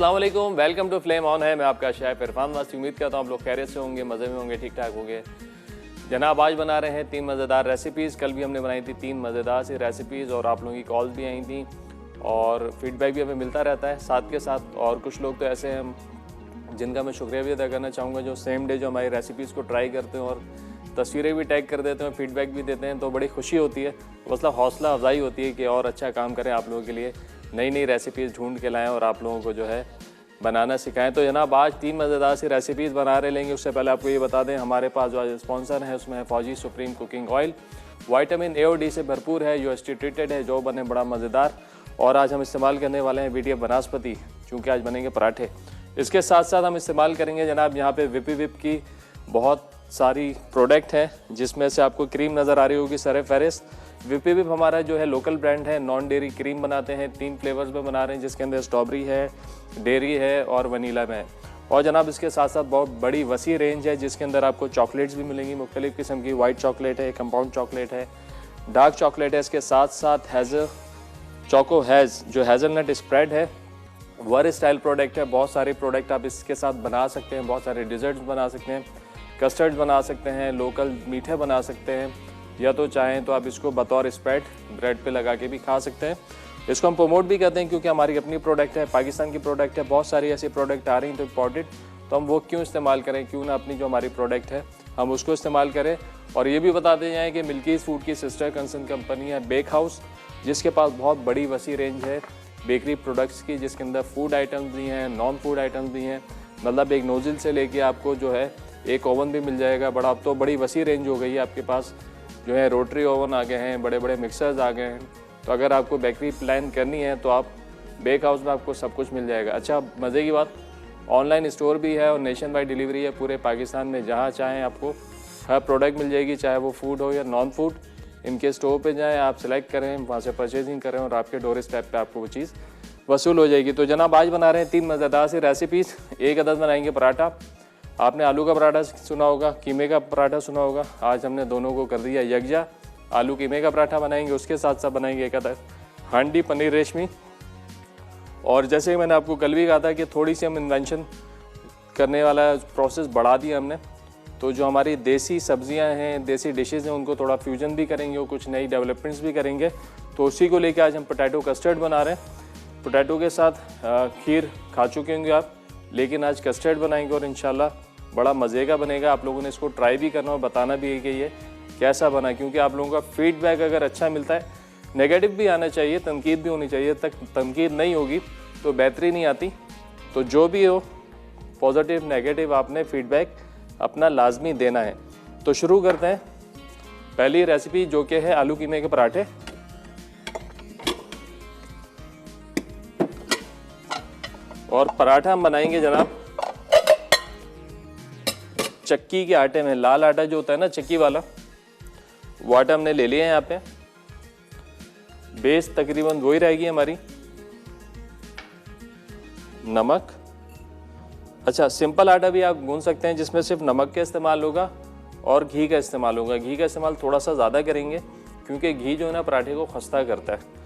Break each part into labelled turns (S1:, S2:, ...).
S1: अस्सलाम वालेकुम, welcome to flame on है। मैं आपका शेफ इरफान वासी। उम्मीद करता हूँ आप लोग खैरियत से होंगे, मज़े में होंगे, ठीक ठाक होंगे। जनाब आज बना रहे हैं 3 मज़ेदार रेसिपीज़। कल भी हमने बनाई थी 3 मज़ेदार सी रेसिपीज़ और आप लोगों की कॉल भी आई थी और फीडबैक भी हमें मिलता रहता है साथ के साथ। और कुछ लोग तो ऐसे हैं जिनका मैं शुक्रिया भी अदा करना चाहूँगा जो सेम डे जो हमारी रेसिपीज़ को ट्राई करते हैं और तस्वीरें भी टैग कर देते हैं, फीडबैक भी देते हैं, तो बड़ी खुशी होती है। मतलब हौसला अफजाई होती है कि और अच्छा काम करें, आप लोगों के लिए नई नई रेसिपीज़ ढूंढ के लाएं और आप लोगों को जो है बनाना सिखाएं। तो जनाब आज 3 मज़ेदार सी रेसिपीज़ बना रहे लेंगे। उससे पहले आपको ये बता दें हमारे पास जो आज स्पॉन्सर है उसमें है फौजी supreme cooking oil. Vitamin A और डी से भरपूर है, यूएसटी ट्रीटेड है, जो बने बड़ा मज़ेदार। और आज हम इस्तेमाल करने वाले हैं वीटीएफ बनास्पति, चूँकि आज बनेंगे पराठे। इसके साथ साथ हम इस्तेमाल करेंगे जनाब यहाँ पे विप की बहुत सारी प्रोडक्ट है, जिसमें से आपको क्रीम नज़र आ रही होगी सर फेरिस। विप हमारा जो है लोकल ब्रांड है, नॉन डेयरी क्रीम बनाते हैं, 3 फ्लेवर्स में बना रहे हैं, जिसके अंदर स्ट्रॉबेरी है, डेयरी है और वनीला में है। और जनाब इसके साथ साथ बहुत बड़ी वसी रेंज है, जिसके अंदर आपको चॉकलेट्स भी मिलेंगी मुख्तलिफ़ किस्म की। वाइट चॉकलेट है, कंपाउंड चॉकलेट है, डार्क चॉकलेट है। इसके साथ साथ चोको हैज़ जो हेज़लनट स्प्रेड है, वर स्टाइल प्रोडक्ट है। बहुत सारे प्रोडक्ट आप इसके साथ बना सकते हैं, बहुत सारे डिज़र्ट्स बना सकते हैं, कस्टर्ड बना सकते हैं, लोकल मीठे बना सकते हैं, या तो चाहें तो आप इसको बतौर स्प्रेड ब्रेड पे लगा के भी खा सकते हैं। इसको हम प्रमोट भी करते हैं क्योंकि हमारी अपनी प्रोडक्ट है, पाकिस्तान की प्रोडक्ट है। बहुत सारी ऐसी प्रोडक्ट आ रही हैं तो इम्पोर्टेड, तो हम वो क्यों इस्तेमाल करें, क्यों ना अपनी जो हमारी प्रोडक्ट है हम उसको इस्तेमाल करें। और ये भी बताते जाएँ कि मिल्कीज़ फूड की सिस्टर कंसर्न कंपनी है बेक हाउस, जिसके पास बहुत बड़ी वसी रेंज है बेकरी प्रोडक्ट्स की, जिसके अंदर फूड आइटम्स भी हैं, नॉन फूड आइटम्स भी हैं। मतलब एक नोज़ल से लेके आपको जो है एक ओवन भी मिल जाएगा बड़ा। अब तो बड़ी वसी रेंज हो गई है, आपके पास जो है रोटरी ओवन आ गए हैं, बड़े बड़े मिक्सर्स आ गए हैं। तो अगर आपको बेकरी प्लान करनी है तो आप बेक हाउस में आपको सब कुछ मिल जाएगा। अच्छा मज़े की बात, ऑनलाइन स्टोर भी है और नेशन वाइड डिलीवरी है पूरे पाकिस्तान में। जहाँ चाहें आपको हर प्रोडक्ट मिल जाएगी, चाहे वो फूड हो या नॉन फूड। इनके स्टोर पे जाएं, आप सेलेक्ट करें, वहाँ से परचेजिंग करें और आपके डोर स्टेप पे आपको वो चीज़ वसूल हो जाएगी। तो जनाब आज बना रहे हैं 3 मज़ेदार सी रेसिपीज़। एक अदद बनाएंगे पराठा। आपने आलू का पराठा सुना होगा, कीमे का पराठा सुना होगा। आज हमने दोनों को कर दिया यकजा। आलू कीमे का पराठा बनाएंगे, उसके साथ साथ बनाएंगे एक अदद हांडी पनीर रेशमी। और जैसे मैंने आपको कल भी कहा था कि थोड़ी सी हम इन्वेंशन करने वाला प्रोसेस बढ़ा दिया हमने। तो जो हमारी देसी सब्जियां हैं, देसी डिशेज़ हैं, उनको थोड़ा फ्यूजन भी करेंगे और कुछ नई डेवलपमेंट्स भी करेंगे। तो उसी को लेकर आज हम पोटैटो कस्टर्ड बना रहे हैं। पोटैटो के साथ खीर खा चुके होंगे आप, लेकिन आज कस्टर्ड बनाएंगे और इंशाल्लाह बड़ा मज़े का बनेगा। आप लोगों ने इसको ट्राई भी करना और बताना भी है कि ये कैसा बना, क्योंकि आप लोगों का फीडबैक अगर अच्छा मिलता है, नेगेटिव भी आना चाहिए, तनकीद भी होनी चाहिए। तक तनकीद नहीं होगी तो बेहतरी नहीं आती। तो जो भी हो, पॉजिटिव नेगेटिव आपने फीडबैक अपना लाजमी देना है। तो शुरू करते हैं पहली रेसिपी, जो कि है आलू कीमे के पराठे। और पराठा हम बनाएंगे जनाब चक्की के आटे में। लाल आटा जो होता है ना चक्की वाला, वो आटा हमने ले लिया है यहाँ पे। बेस तकरीबन वही रहेगी हमारी। नमक, अच्छा सिंपल आटा भी आप गूंद सकते हैं जिसमें सिर्फ नमक का इस्तेमाल होगा और घी का इस्तेमाल होगा। घी का इस्तेमाल थोड़ा सा ज़्यादा करेंगे क्योंकि घी जो है ना पराठे को खस्ता करता है।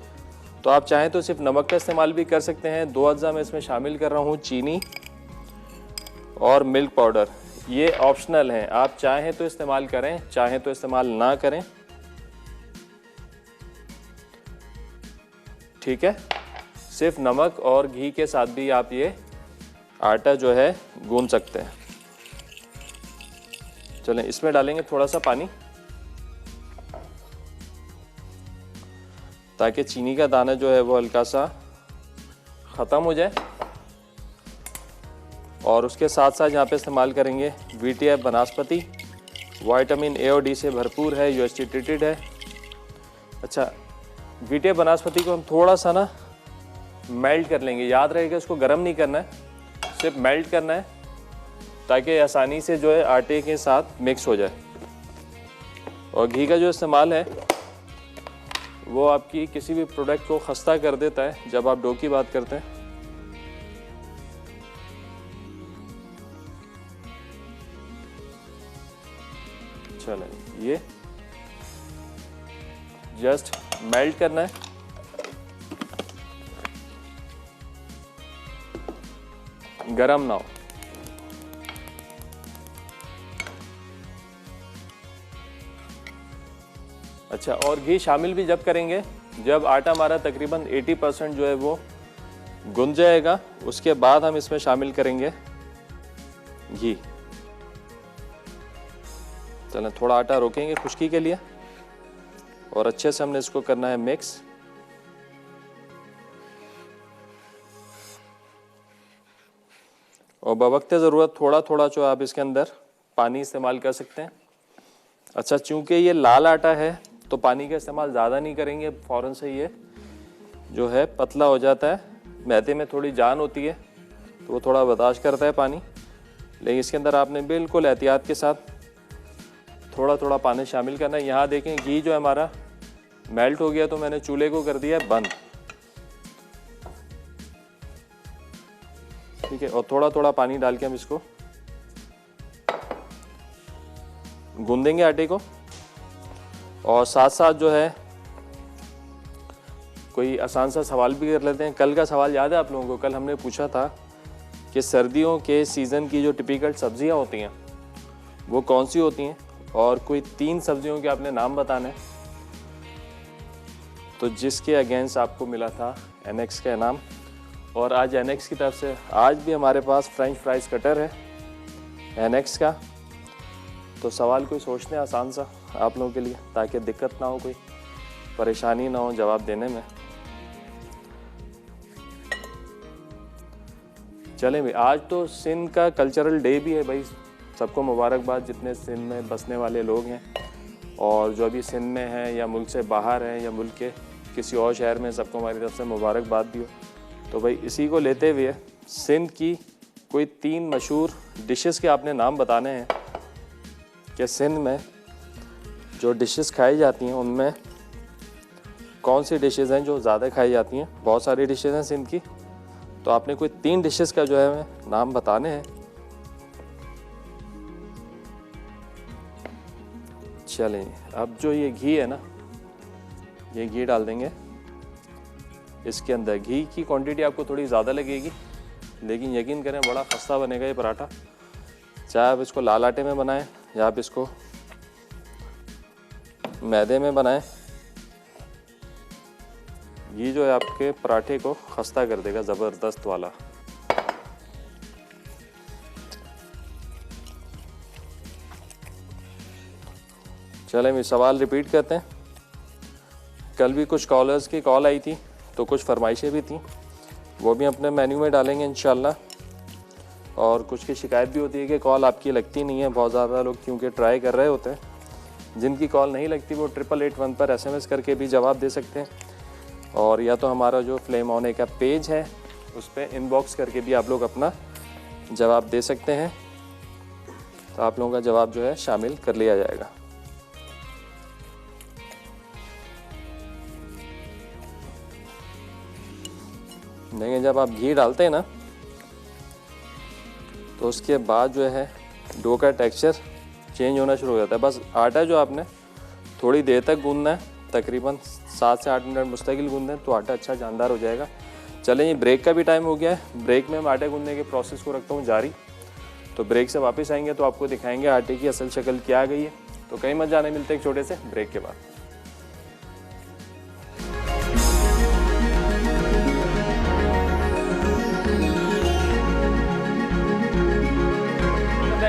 S1: तो आप चाहें तो सिर्फ नमक का इस्तेमाल भी कर सकते हैं। 2 अज्जा मैं इसमें शामिल कर रहा हूँ चीनी और मिल्क पाउडर। ये ऑप्शनल है, आप चाहें तो इस्तेमाल करें, चाहें तो इस्तेमाल ना करें, ठीक है। सिर्फ नमक और घी के साथ भी आप ये आटा जो है गूंद सकते हैं। चलें इसमें डालेंगे थोड़ा सा पानी ताकि चीनी का दाना जो है वो हल्का सा ख़त्म हो जाए। और उसके साथ साथ यहाँ पे इस्तेमाल करेंगे वीटीएफ बनास्पति। विटामिन ए और डी से भरपूर है, यूएसटी ट्रीटेड है। अच्छा वीटीएफ बनास्पति को हम थोड़ा सा ना मेल्ट कर लेंगे। याद रहेगा इसको गर्म नहीं करना है, सिर्फ मेल्ट करना है ताकि आसानी से जो है आटे के साथ मिक्स हो जाए। और घी का जो इस्तेमाल है वो आपकी किसी भी प्रोडक्ट को खस्ता कर देता है जब आप डो की बात करते हैं। चलें ये जस्ट मेल्ट करना है। गरम ना हो। अच्छा, और घी शामिल भी जब करेंगे जब आटा हमारा तकरीबन 80% जो है वो गुंद जाएगा, उसके बाद हम इसमें शामिल करेंगे घी। चलें थोड़ा आटा रोकेंगे खुश्की के लिए और अच्छे से हमने इसको करना है मिक्स। और बवक्ते ज़रूरत थोड़ा थोड़ा जो आप इसके अंदर पानी इस्तेमाल कर सकते हैं। अच्छा, चूंकि ये लाल आटा है तो पानी का इस्तेमाल ज़्यादा नहीं करेंगे, फ़ौरन से ये जो है पतला हो जाता है। मैदे में थोड़ी जान होती है तो वो थोड़ा बर्दाश्त करता है पानी, लेकिन इसके अंदर आपने बिल्कुल एहतियात के साथ थोड़ा थोड़ा पानी शामिल करना है। यहाँ देखें घी जो है हमारा मेल्ट हो गया तो मैंने चूल्हे को कर दिया बंद, ठीक है। और थोड़ा थोड़ा पानी डाल के हम इसको गूंदेंगे आटे को। और साथ साथ जो है कोई आसान सा सवाल भी कर लेते हैं। कल का सवाल याद है आप लोगों को? कल हमने पूछा था कि सर्दियों के सीज़न की जो टिपिकल सब्जियां होती हैं वो कौन सी होती हैं, और कोई 3 सब्जियों के आपने नाम बताने। तो जिसके अगेंस्ट आपको मिला था एनेक्स का इनाम। और आज एनेक्स की तरफ से आज भी हमारे पास फ्रेंच फ्राइज कटर है एनेक्स का। तो सवाल कोई सोचते हैं आसान सा आप लोगों के लिए, ताकि दिक्कत ना हो, कोई परेशानी ना हो जवाब देने में। चलें भाई, आज तो सिंध का कल्चरल डे भी है भाई, सबको मुबारकबाद जितने सिंध में बसने वाले लोग हैं और जो अभी सिंध में हैं या मुल्क से बाहर हैं या मुल्क के किसी और शहर में, सबको हमारी तरफ से मुबारकबाद भी हो। तो भाई इसी को लेते हुए सिंध की कोई 3 मशहूर डिशेस के आपने नाम बताने हैं कि सिंध में जो डिशेस खाई जाती हैं उनमें कौन सी डिशेस हैं जो ज़्यादा खाई जाती हैं। बहुत सारी डिशेस हैं सिंध की, तो आपने कोई 3 डिशेस का जो है नाम बताने हैं। चलें, अब जो ये घी है ना, ये घी डाल देंगे इसके अंदर। घी की क्वांटिटी आपको थोड़ी ज़्यादा लगेगी, लेकिन यकीन करें बड़ा खस्ता बनेगा ये पराठा। चाहे आप इसको लाल आटे में बनाएं या आप इसको मैदे में बनाएं, घी जो है आपके पराठे को खस्ता कर देगा, ज़बरदस्त वाला। चलें मैं सवाल रिपीट करते हैं। कल भी कुछ कॉलर्स की कॉल आई थी तो कुछ फरमाइशें भी थी, वो भी अपने मेन्यू में डालेंगे इंशाल्लाह। और कुछ की शिकायत भी होती है कि कॉल आपकी लगती नहीं है, बहुत ज़्यादा लोग क्योंकि ट्राई कर रहे होते हैं। जिनकी कॉल नहीं लगती वो 8881 पर SMS करके भी जवाब दे सकते हैं, और या तो हमारा जो फ्लेम ऑन का पेज है उस पर इनबॉक्स करके भी आप लोग अपना जवाब दे सकते हैं। तो आप लोगों का जवाब जो है शामिल कर लिया जाएगा। देखिए, जब आप घी डालते हैं ना तो उसके बाद जो है डो का टेक्सचर चेंज होना शुरू हो जाता है। बस आटा जो आपने थोड़ी देर तक गूंदना है, तकरीबन 7 से 8 मिनट मुस्तकिल गूंदें तो आटा अच्छा जानदार हो जाएगा। चलें, ये ब्रेक का भी टाइम हो गया है। ब्रेक में हम आटे गूंदने के प्रोसेस को रखता हूँ जारी। तो ब्रेक से वापस आएंगे तो आपको दिखाएंगे आटे की असल शक्ल क्या आ गई है। तो कहीं मत जाने, मिलते हैं एक छोटे से ब्रेक के बाद।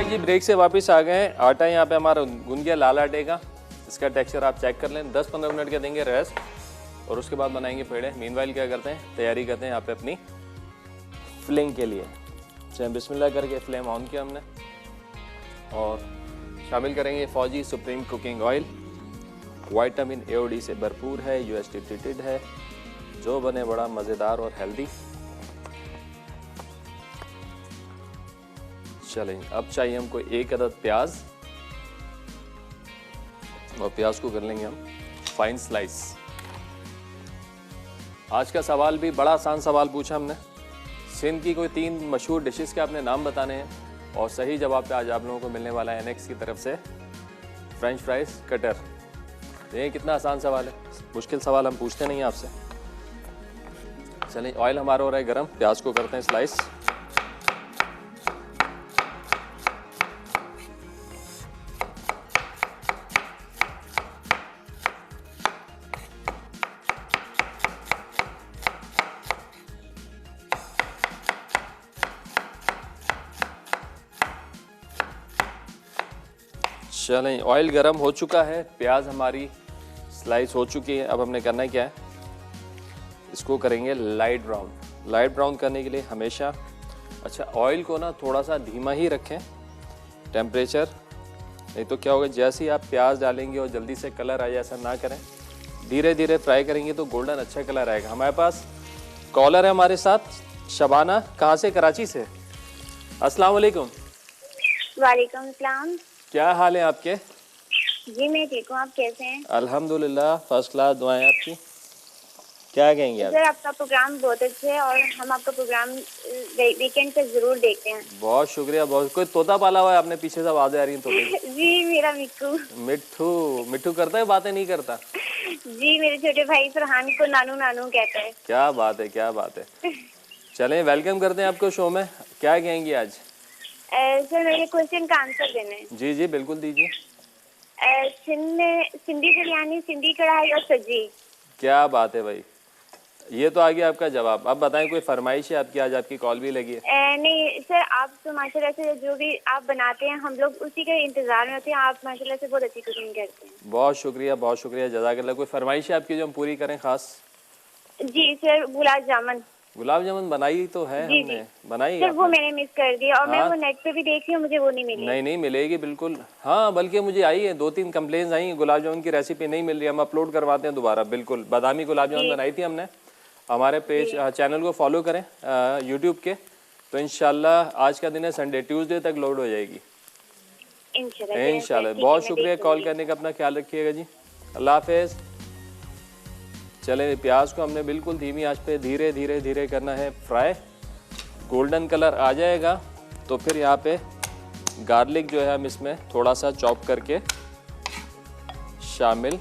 S1: जी ब्रेक से वापस आ गए हैं। आटा यहाँ पे हमारा गूंद गया लाल आटे का। इसका टेक्सचर आप चेक कर लें। 10-15 मिनट के देंगे रेस्ट और उसके बाद बनाएंगे पेड़े। मीनवाइल क्या करते हैं, तैयारी करते हैं यहाँ पे अपनी फिलिंग के लिए। चलिए बिस्मिल्लाह करके फ्लेम ऑन किया हमने और शामिल करेंगे फौजी supreme cooking oil. Vitamin AOD से भरपूर है, UST ट्रीटेड है, जो बने बड़ा मज़ेदार और हेल्दी। चलें, अब चाहिए हमको 1 अदद प्याज, और प्याज को कर लेंगे हम फाइन स्लाइस। आज का सवाल भी बड़ा आसान सवाल पूछा हमने। सिंध की कोई 3 मशहूर डिशेस के आपने नाम बताने हैं, और सही जवाब पे आज आप लोगों को मिलने वाला है एनेक्स की तरफ से फ्रेंच फ्राइज कटर। ये कितना आसान सवाल है, मुश्किल सवाल हम पूछते नहीं हैं आपसे। चलिए, ऑयल हमारा हो रहा है गरम, प्याज को करते हैं स्लाइस। चलें, ऑयल गरम हो चुका है, प्याज हमारी स्लाइस हो चुकी है। अब हमने करना क्या है, इसको करेंगे लाइट ब्राउन। लाइट ब्राउन करने के लिए हमेशा अच्छा ऑयल को ना थोड़ा सा धीमा ही रखें टेम्परेचर, नहीं तो क्या होगा जैसे ही आप प्याज डालेंगे और जल्दी से कलर आ जाए ऐसा ना करें, धीरे धीरे फ्राई करेंगे तो गोल्डन अच्छा कलर आएगा। हमारे पास कॉलर है हमारे साथ, शबाना, कहाँ से? कराची से। अस्सलाम वालेकुम।
S2: वालेकुम सलाम।
S1: क्या हाल है आपके?
S2: जी मैं ठीक हूँ, आप कैसे हैं?
S1: अल्हम्दुलिल्लाह, फर्स्ट क्लास, दुआएं आपकी। क्या कहेंगे आप?
S2: सर आपका प्रोग्राम बहुत अच्छा है और हम आपका प्रोग्राम वीकेंड पे जरूर देखते हैं।
S1: बहुत शुक्रिया। बहुत कोई तोता पाला हुआ है आपने? पीछे से आवाजें आ रही हैं तोते की।
S2: जी मेरा मिट्टू।
S1: मिट्ठू, मिट्ठू करता है बातें? नहीं करता?
S2: जी मेरे छोटे भाई फरहान को नानू नानू कहता है।
S1: क्या बात है, क्या बात है। चलें, वेलकम करते हैं आपको शो में। क्या कहेंगी आज?
S2: सर मेरे क्वेश्चन का आंसर देना है।
S1: जी जी बिल्कुल दीजिए।
S2: सिंधी बिरयानी, सिंधी कढ़ाई और सब्जी।
S1: क्या बात है भाई, ये तो आ गया आपका जवाब। अब बताएं, कोई फरमाइश है आपकी? आज आपकी कॉल भी लगी है।
S2: नहीं सर, आप तो माशाल्लाह से जो भी आप बनाते हैं हम लोग उसी के इंतजार में होते हैं। आप माशाल्लाह से बहुत अच्छी कुकिंग करते हैं।
S1: बहुत शुक्रिया, बहुत शुक्रिया, जज़ाकल्लाह। कोई फरमाइश है आपकी जो हम पूरी करें खास?
S2: जी सर, गुलाब जामुन।
S1: गुलाब जामुन बनाई तो है
S2: जी,
S1: हमने,
S2: जी।
S1: बनाई
S2: सर
S1: आपने?
S2: वो मैंने मिस कर दिया और मैं
S1: हाँ?
S2: वो नेट पे भी देख रही हूँ, मुझे वो नहीं मिली।
S1: नहीं नहीं मिलेगी बिल्कुल। हाँ, बल्कि मुझे आई है 2-3 कंप्लेंट्स आई हैं, गुलाब जामुन की रेसिपी नहीं मिल रही। हम अपलोड करवाते हैं दोबारा। बिल्कुल, बादामी गुलाब जामुन बनाई थी हमने। हमारे पेज चैनल को फॉलो करें यूट्यूब के, तो इंशाल्लाह आज का दिन है संडे, ट्यूसडे तक लोड हो जाएगी इंशाल्लाह। बहुत शुक्रिया कॉल करने का, अपना ख्याल रखिएगा जी, अल्लाह हाफिज़। चले, प्याज को हमने बिल्कुल धीमी आंच पे धीरे धीरे धीरे करना है फ्राई। गोल्डन कलर आ जाएगा तो फिर यहाँ पे गार्लिक जो है हम इसमें थोड़ा सा चॉप करके शामिल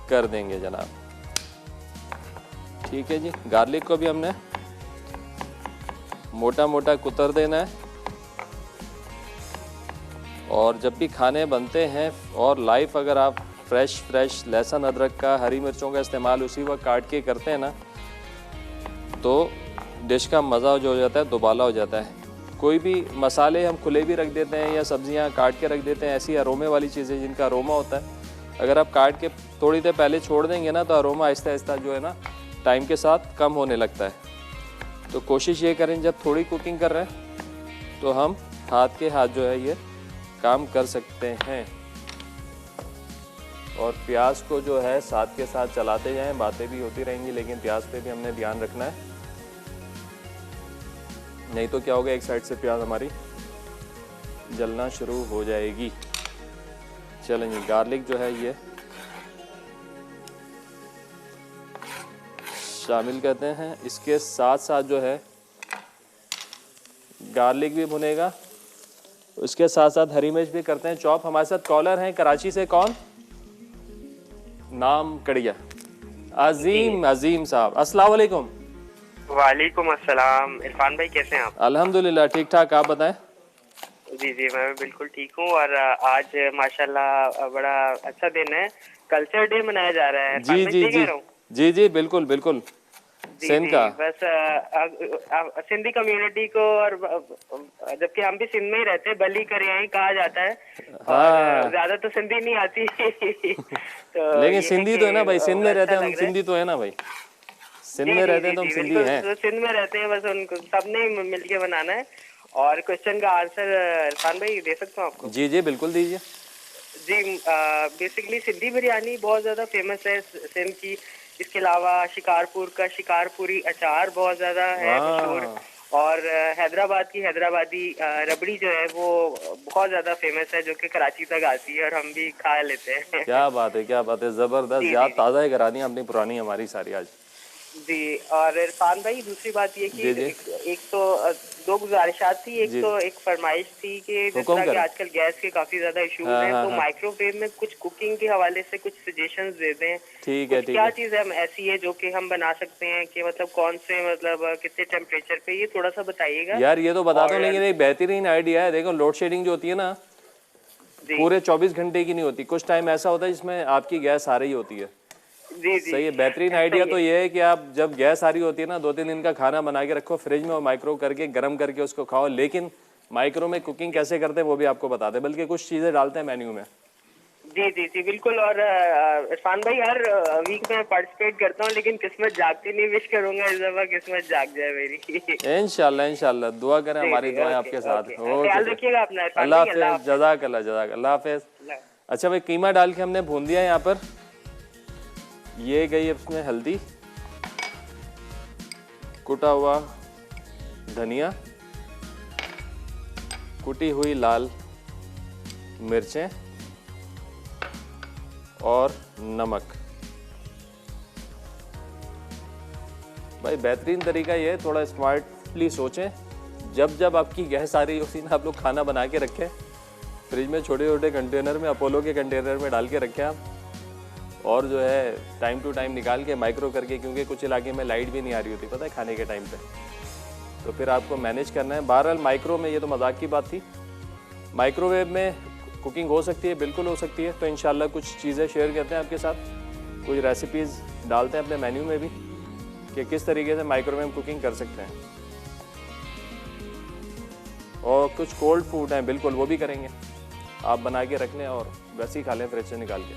S1: कर देंगे जनाब। ठीक है जी, गार्लिक को भी हमने मोटा मोटा कुतर देना है। और जब भी खाने बनते हैं और लाइव अगर आप फ्रेश लहसुन अदरक का, हरी मिर्चों का इस्तेमाल उसी वक्त काट के करते हैं ना, तो डिश का मज़ा जो हो जाता है दुबाला हो जाता है। कोई भी मसाले हम खुले भी रख देते हैं या सब्जियां काट के रख देते हैं, ऐसी अरोमे वाली चीज़ें जिनका अरोमा होता है, अगर आप काट के थोड़ी देर पहले छोड़ देंगे ना तो अरोमा आहिस्ता आहिस्ता जो है ना टाइम के साथ कम होने लगता है। तो कोशिश ये करें जब थोड़ी कुकिंग कर रहे हैं तो हम हाथ के हाथ जो है ये काम कर सकते हैं। और प्याज को जो है साथ के साथ चलाते जाएं, बातें भी होती रहेंगी लेकिन प्याज पे भी हमने ध्यान रखना है, नहीं तो क्या होगा एक साइड से प्याज हमारी जलना शुरू हो जाएगी। चलेंगे, गार्लिक जो है ये शामिल करते हैं। इसके साथ साथ जो है गार्लिक भी भुनेगा, उसके साथ साथ हरी मिर्च भी करते हैं चॉप। हमारे साथ कॉलर हैं कराची से। कौन? नाम कड़िया, अजीम साहब। अस्सलाम वालेकुम।
S3: वालेकुम अस्सलाम। इरफान भाई कैसे हैं आप?
S1: अल्हम्दुलिल्लाह ठीक ठाक, आप बताएं?
S3: जी जी मैं बिल्कुल ठीक हूँ। और आज माशाल्लाह बड़ा अच्छा दिन है, कल्चर डे मनाया जा रहा है।
S1: जी जी जी जी जी बिल्कुल बिल्कुल। सिंध का
S3: बस सिंधी कम्युनिटी को, और जबकि हम भी सिंध में ही रहते हैं, बली करियाई कहा जाता है। और ज्यादा तो सिंधी नहीं आती तो
S1: लेकिन सिंधी तो है ना भाई, सिंध में रहते हैं हम, सिंधी तो है ना भाई, सिंध में रहते हैं तो हम सिंधी हैं।
S3: तो सिंध में रहते हैं, बस उनको सबने मिलके बनाना है। और क्वेश्चन का आंसर इरफान भाई दे सकता हूँ आपको?
S1: जी जी बिल्कुल दीजिए।
S3: जी बेसिकली सिंधी बिरयानी बहुत ज़्यादा फेमस है सिंध की। इसके अलावा शिकारपुर का शिकारपुरी अचार बहुत ज़्यादा है मशहूर। और हैदराबाद की हैदराबादी रबड़ी जो है वो बहुत ज़्यादा फेमस है, जो कि कराची तक आती है और हम भी खा लेते हैं।
S1: क्या बात है, क्या बात है, ज़बरदस्त। याद ताज़ा है करा दी आपने पुरानी हमारी सारी आज।
S3: जी। और इरफान भाई दूसरी बात ये कि एक तो दो गुजारिशात थी। एक तो एक फरमाइश थी कि जिस तरह के आजकल गैस के काफी ज्यादा इश्यूज हैं, तो माइक्रोवेव में कुछ कुकिंग के हवाले से कुछ सजेशंस दे दें।
S1: ठीक है,
S3: क्या चीज हम ऐसी है जो कि हम बना सकते हैं कि मतलब कौन से, मतलब कितने टेम्परेचर पे, ये थोड़ा सा बताइएगा।
S1: यार ये तो बता दो, लेकिन एक बेहतरीन आइडिया है। देखो लोड शेडिंग जो होती है ना पूरे 24 घंटे की नहीं होती, कुछ टाइम ऐसा होता है जिसमें आपकी गैस आ रही होती है।
S3: जी जी
S1: सही है। बेहतरीन आइडिया तो ये है कि आप जब गैस आ रही होती है ना 2-3 दिन का खाना बना के रखो फ्रिज में और माइक्रो करके गर्म करके उसको खाओ। लेकिन माइक्रो में कुकिंग कैसे करते हैं वो भी आपको बताते हैं, बल्कि कुछ चीज़ें डालते हैं मेन्यू में।
S3: जी जी जी बिल्कुल। और इरफान भाई, हर वीक में पार्टिसिपेट करता हूँ, लेकिन किस्मत जागती नहीं। विश करूंगा इस दफा किस्मत जाग जाए मेरी।
S1: इंशाल्लाह इंशाल्लाह, दुआ करें,
S3: जी
S1: हमारी
S3: जी,
S1: दुआएं
S3: ओके,
S1: आपके साथ।
S3: ओके।
S1: ओके
S3: ख्याल
S1: जी,
S3: रखिएगा अपना इरफान
S1: अल्लाह
S3: भाई। अल्लाह
S1: हाफिज़, जज़ाकल्लाह जज़ाक, अल्लाह हाफिज़।
S3: हाफिज़।
S1: अच्छा भाई, कीमा डाल के हमने भून दिया है यहाँ पर। ये गई इसमें हल्दी, कुटा हुआ धनिया, कुटी हुई लाल मिर्चें और नमक। भाई बेहतरीन तरीका ये है, थोड़ा स्मार्टली सोचें। जब जब आपकी गैस आ रही है उसी में आप लोग खाना बना के रखें, फ्रिज में छोटे छोटे कंटेनर में, अपोलो के कंटेनर में डाल के रखें आप, और जो है टाइम टू टाइम निकाल के माइक्रो करके, क्योंकि कुछ इलाके में लाइट भी नहीं आ रही होती पता है खाने के टाइम पे, तो फिर आपको मैनेज करना है। बहरहाल माइक्रो में, ये तो मजाक की बात थी, माइक्रोवेव में कुकिंग हो सकती है, बिल्कुल हो सकती है। तो इंशाल्लाह कुछ चीज़ें शेयर करते हैं आपके साथ, कुछ रेसिपीज़ डालते हैं अपने मेन्यू में भी कि किस तरीके से माइक्रोवेव में कुकिंग कर सकते हैं। और कुछ कोल्ड फूड हैं, बिल्कुल वो भी करेंगे, आप बना के रख लें और वैसे ही खा लें फ्रिज से निकाल के।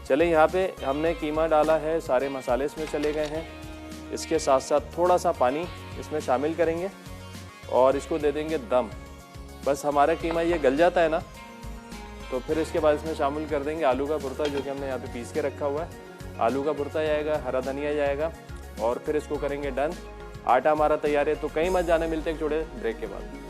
S1: चलें, यहाँ पे हमने कीमा डाला है, सारे मसाले इसमें चले गए हैं। इसके साथ साथ थोड़ा सा पानी इसमें शामिल करेंगे और इसको दे देंगे दम। बस हमारा कीमा ये गल जाता है ना, तो फिर इसके बाद इसमें शामिल कर देंगे आलू का भुर्ता, जो कि हमने यहाँ पे पीस के रखा हुआ है। आलू का भुर्ता जाएगा, हरा धनिया जाएगा, और फिर इसको करेंगे डन। आटा हमारा तैयार है। तो कहीं मत जाने, मिलते हैं छोटे ब्रेक के बाद।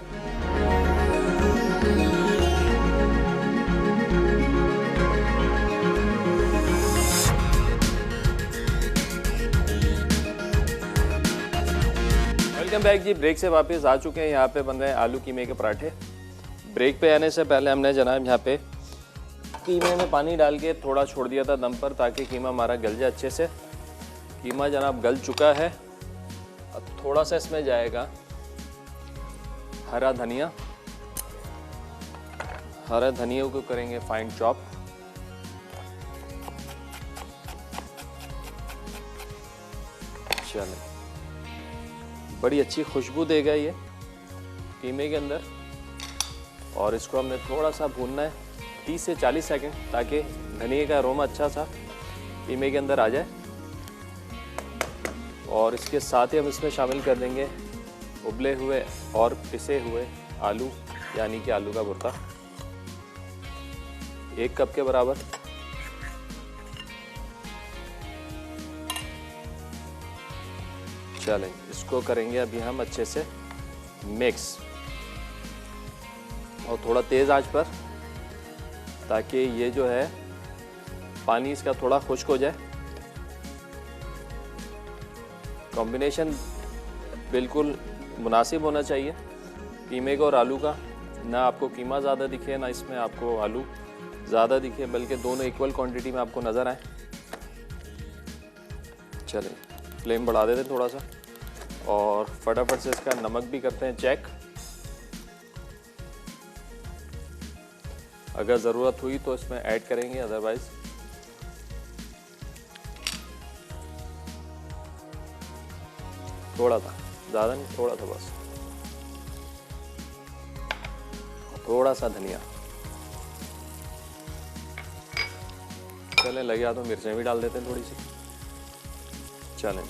S1: वेलकम बैक जी, ब्रेक से वापस आ चुके हैं। यहाँ पे बन रहे हैं आलू कीमे के पराठे। ब्रेक पे आने से पहले हमने जनाब यहाँ पे कीमे में पानी डाल के थोड़ा छोड़ दिया था दम पर, ताकि कीमा हमारा गल जाए अच्छे से। कीमा जनाब गल चुका है। अब थोड़ा सा इसमें जाएगा हरा धनिया। हरा धनिया को करेंगे फाइन चॉप। चलें, बड़ी अच्छी खुशबू देगा ये कीमे के अंदर। और इसको हमने थोड़ा सा भूनना है 30 से 40 सेकंड, ताकि धनिया का अरोमा अच्छा सा कीमे के अंदर आ जाए। और इसके साथ ही हम इसमें शामिल कर देंगे उबले हुए और पिसे हुए आलू, यानी कि आलू का भुर्ता 1 कप के बराबर। चलें, इसको करेंगे अभी हम अच्छे से मिक्स, और थोड़ा तेज़ आंच पर, ताकि ये जो है पानी इसका थोड़ा खुश्क हो जाए। कॉम्बिनेशन बिल्कुल मुनासिब होना चाहिए कीमे का और आलू का, ना आपको कीमा ज़्यादा दिखे ना इसमें आपको आलू ज़्यादा दिखे, बल्कि दोनों इक्वल क्वांटिटी में आपको नज़र आए। चलें, फ्लेम बढ़ा देते हैं थोड़ा सा, और फटाफट से इसका नमक भी करते हैं चेक। अगर ज़रूरत हुई तो इसमें ऐड करेंगे, अदरवाइज थोड़ा था, ज़्यादा नहीं, थोड़ा था बस। थोड़ा सा धनिया। चलें, लगे तो मिर्चें भी डाल देते हैं थोड़ी सी। चलें,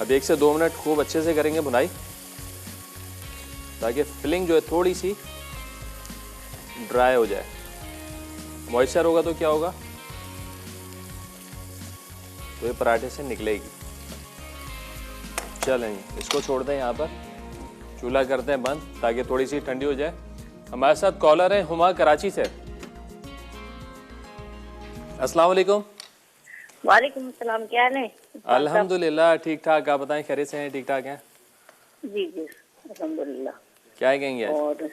S1: अब 1 से 2 मिनट खूब अच्छे से करेंगे भुनाई, ताकि फिलिंग जो है थोड़ी सी ड्राई हो जाए। मॉइस्चर होगा तो क्या होगा, तो ये पराठे से निकलेगी। चलें, इसको छोड़ दें यहाँ पर, चूल्हा करते हैं बंद, ताकि थोड़ी सी ठंडी हो जाए। हमारे साथ कॉलर है हुमा कराची से। अस्सलाम वालेकुम।
S4: वालेकुम सलाम, क्या हाल है?
S1: अल्हम्दुलिल्लाह ठीक ठाक, आप बताएं खैरियत से हैं? ठीक ठाक हैं
S4: जी जी अल्हम्दुलिल्लाह।
S1: क्या कहेंगे आज?
S4: और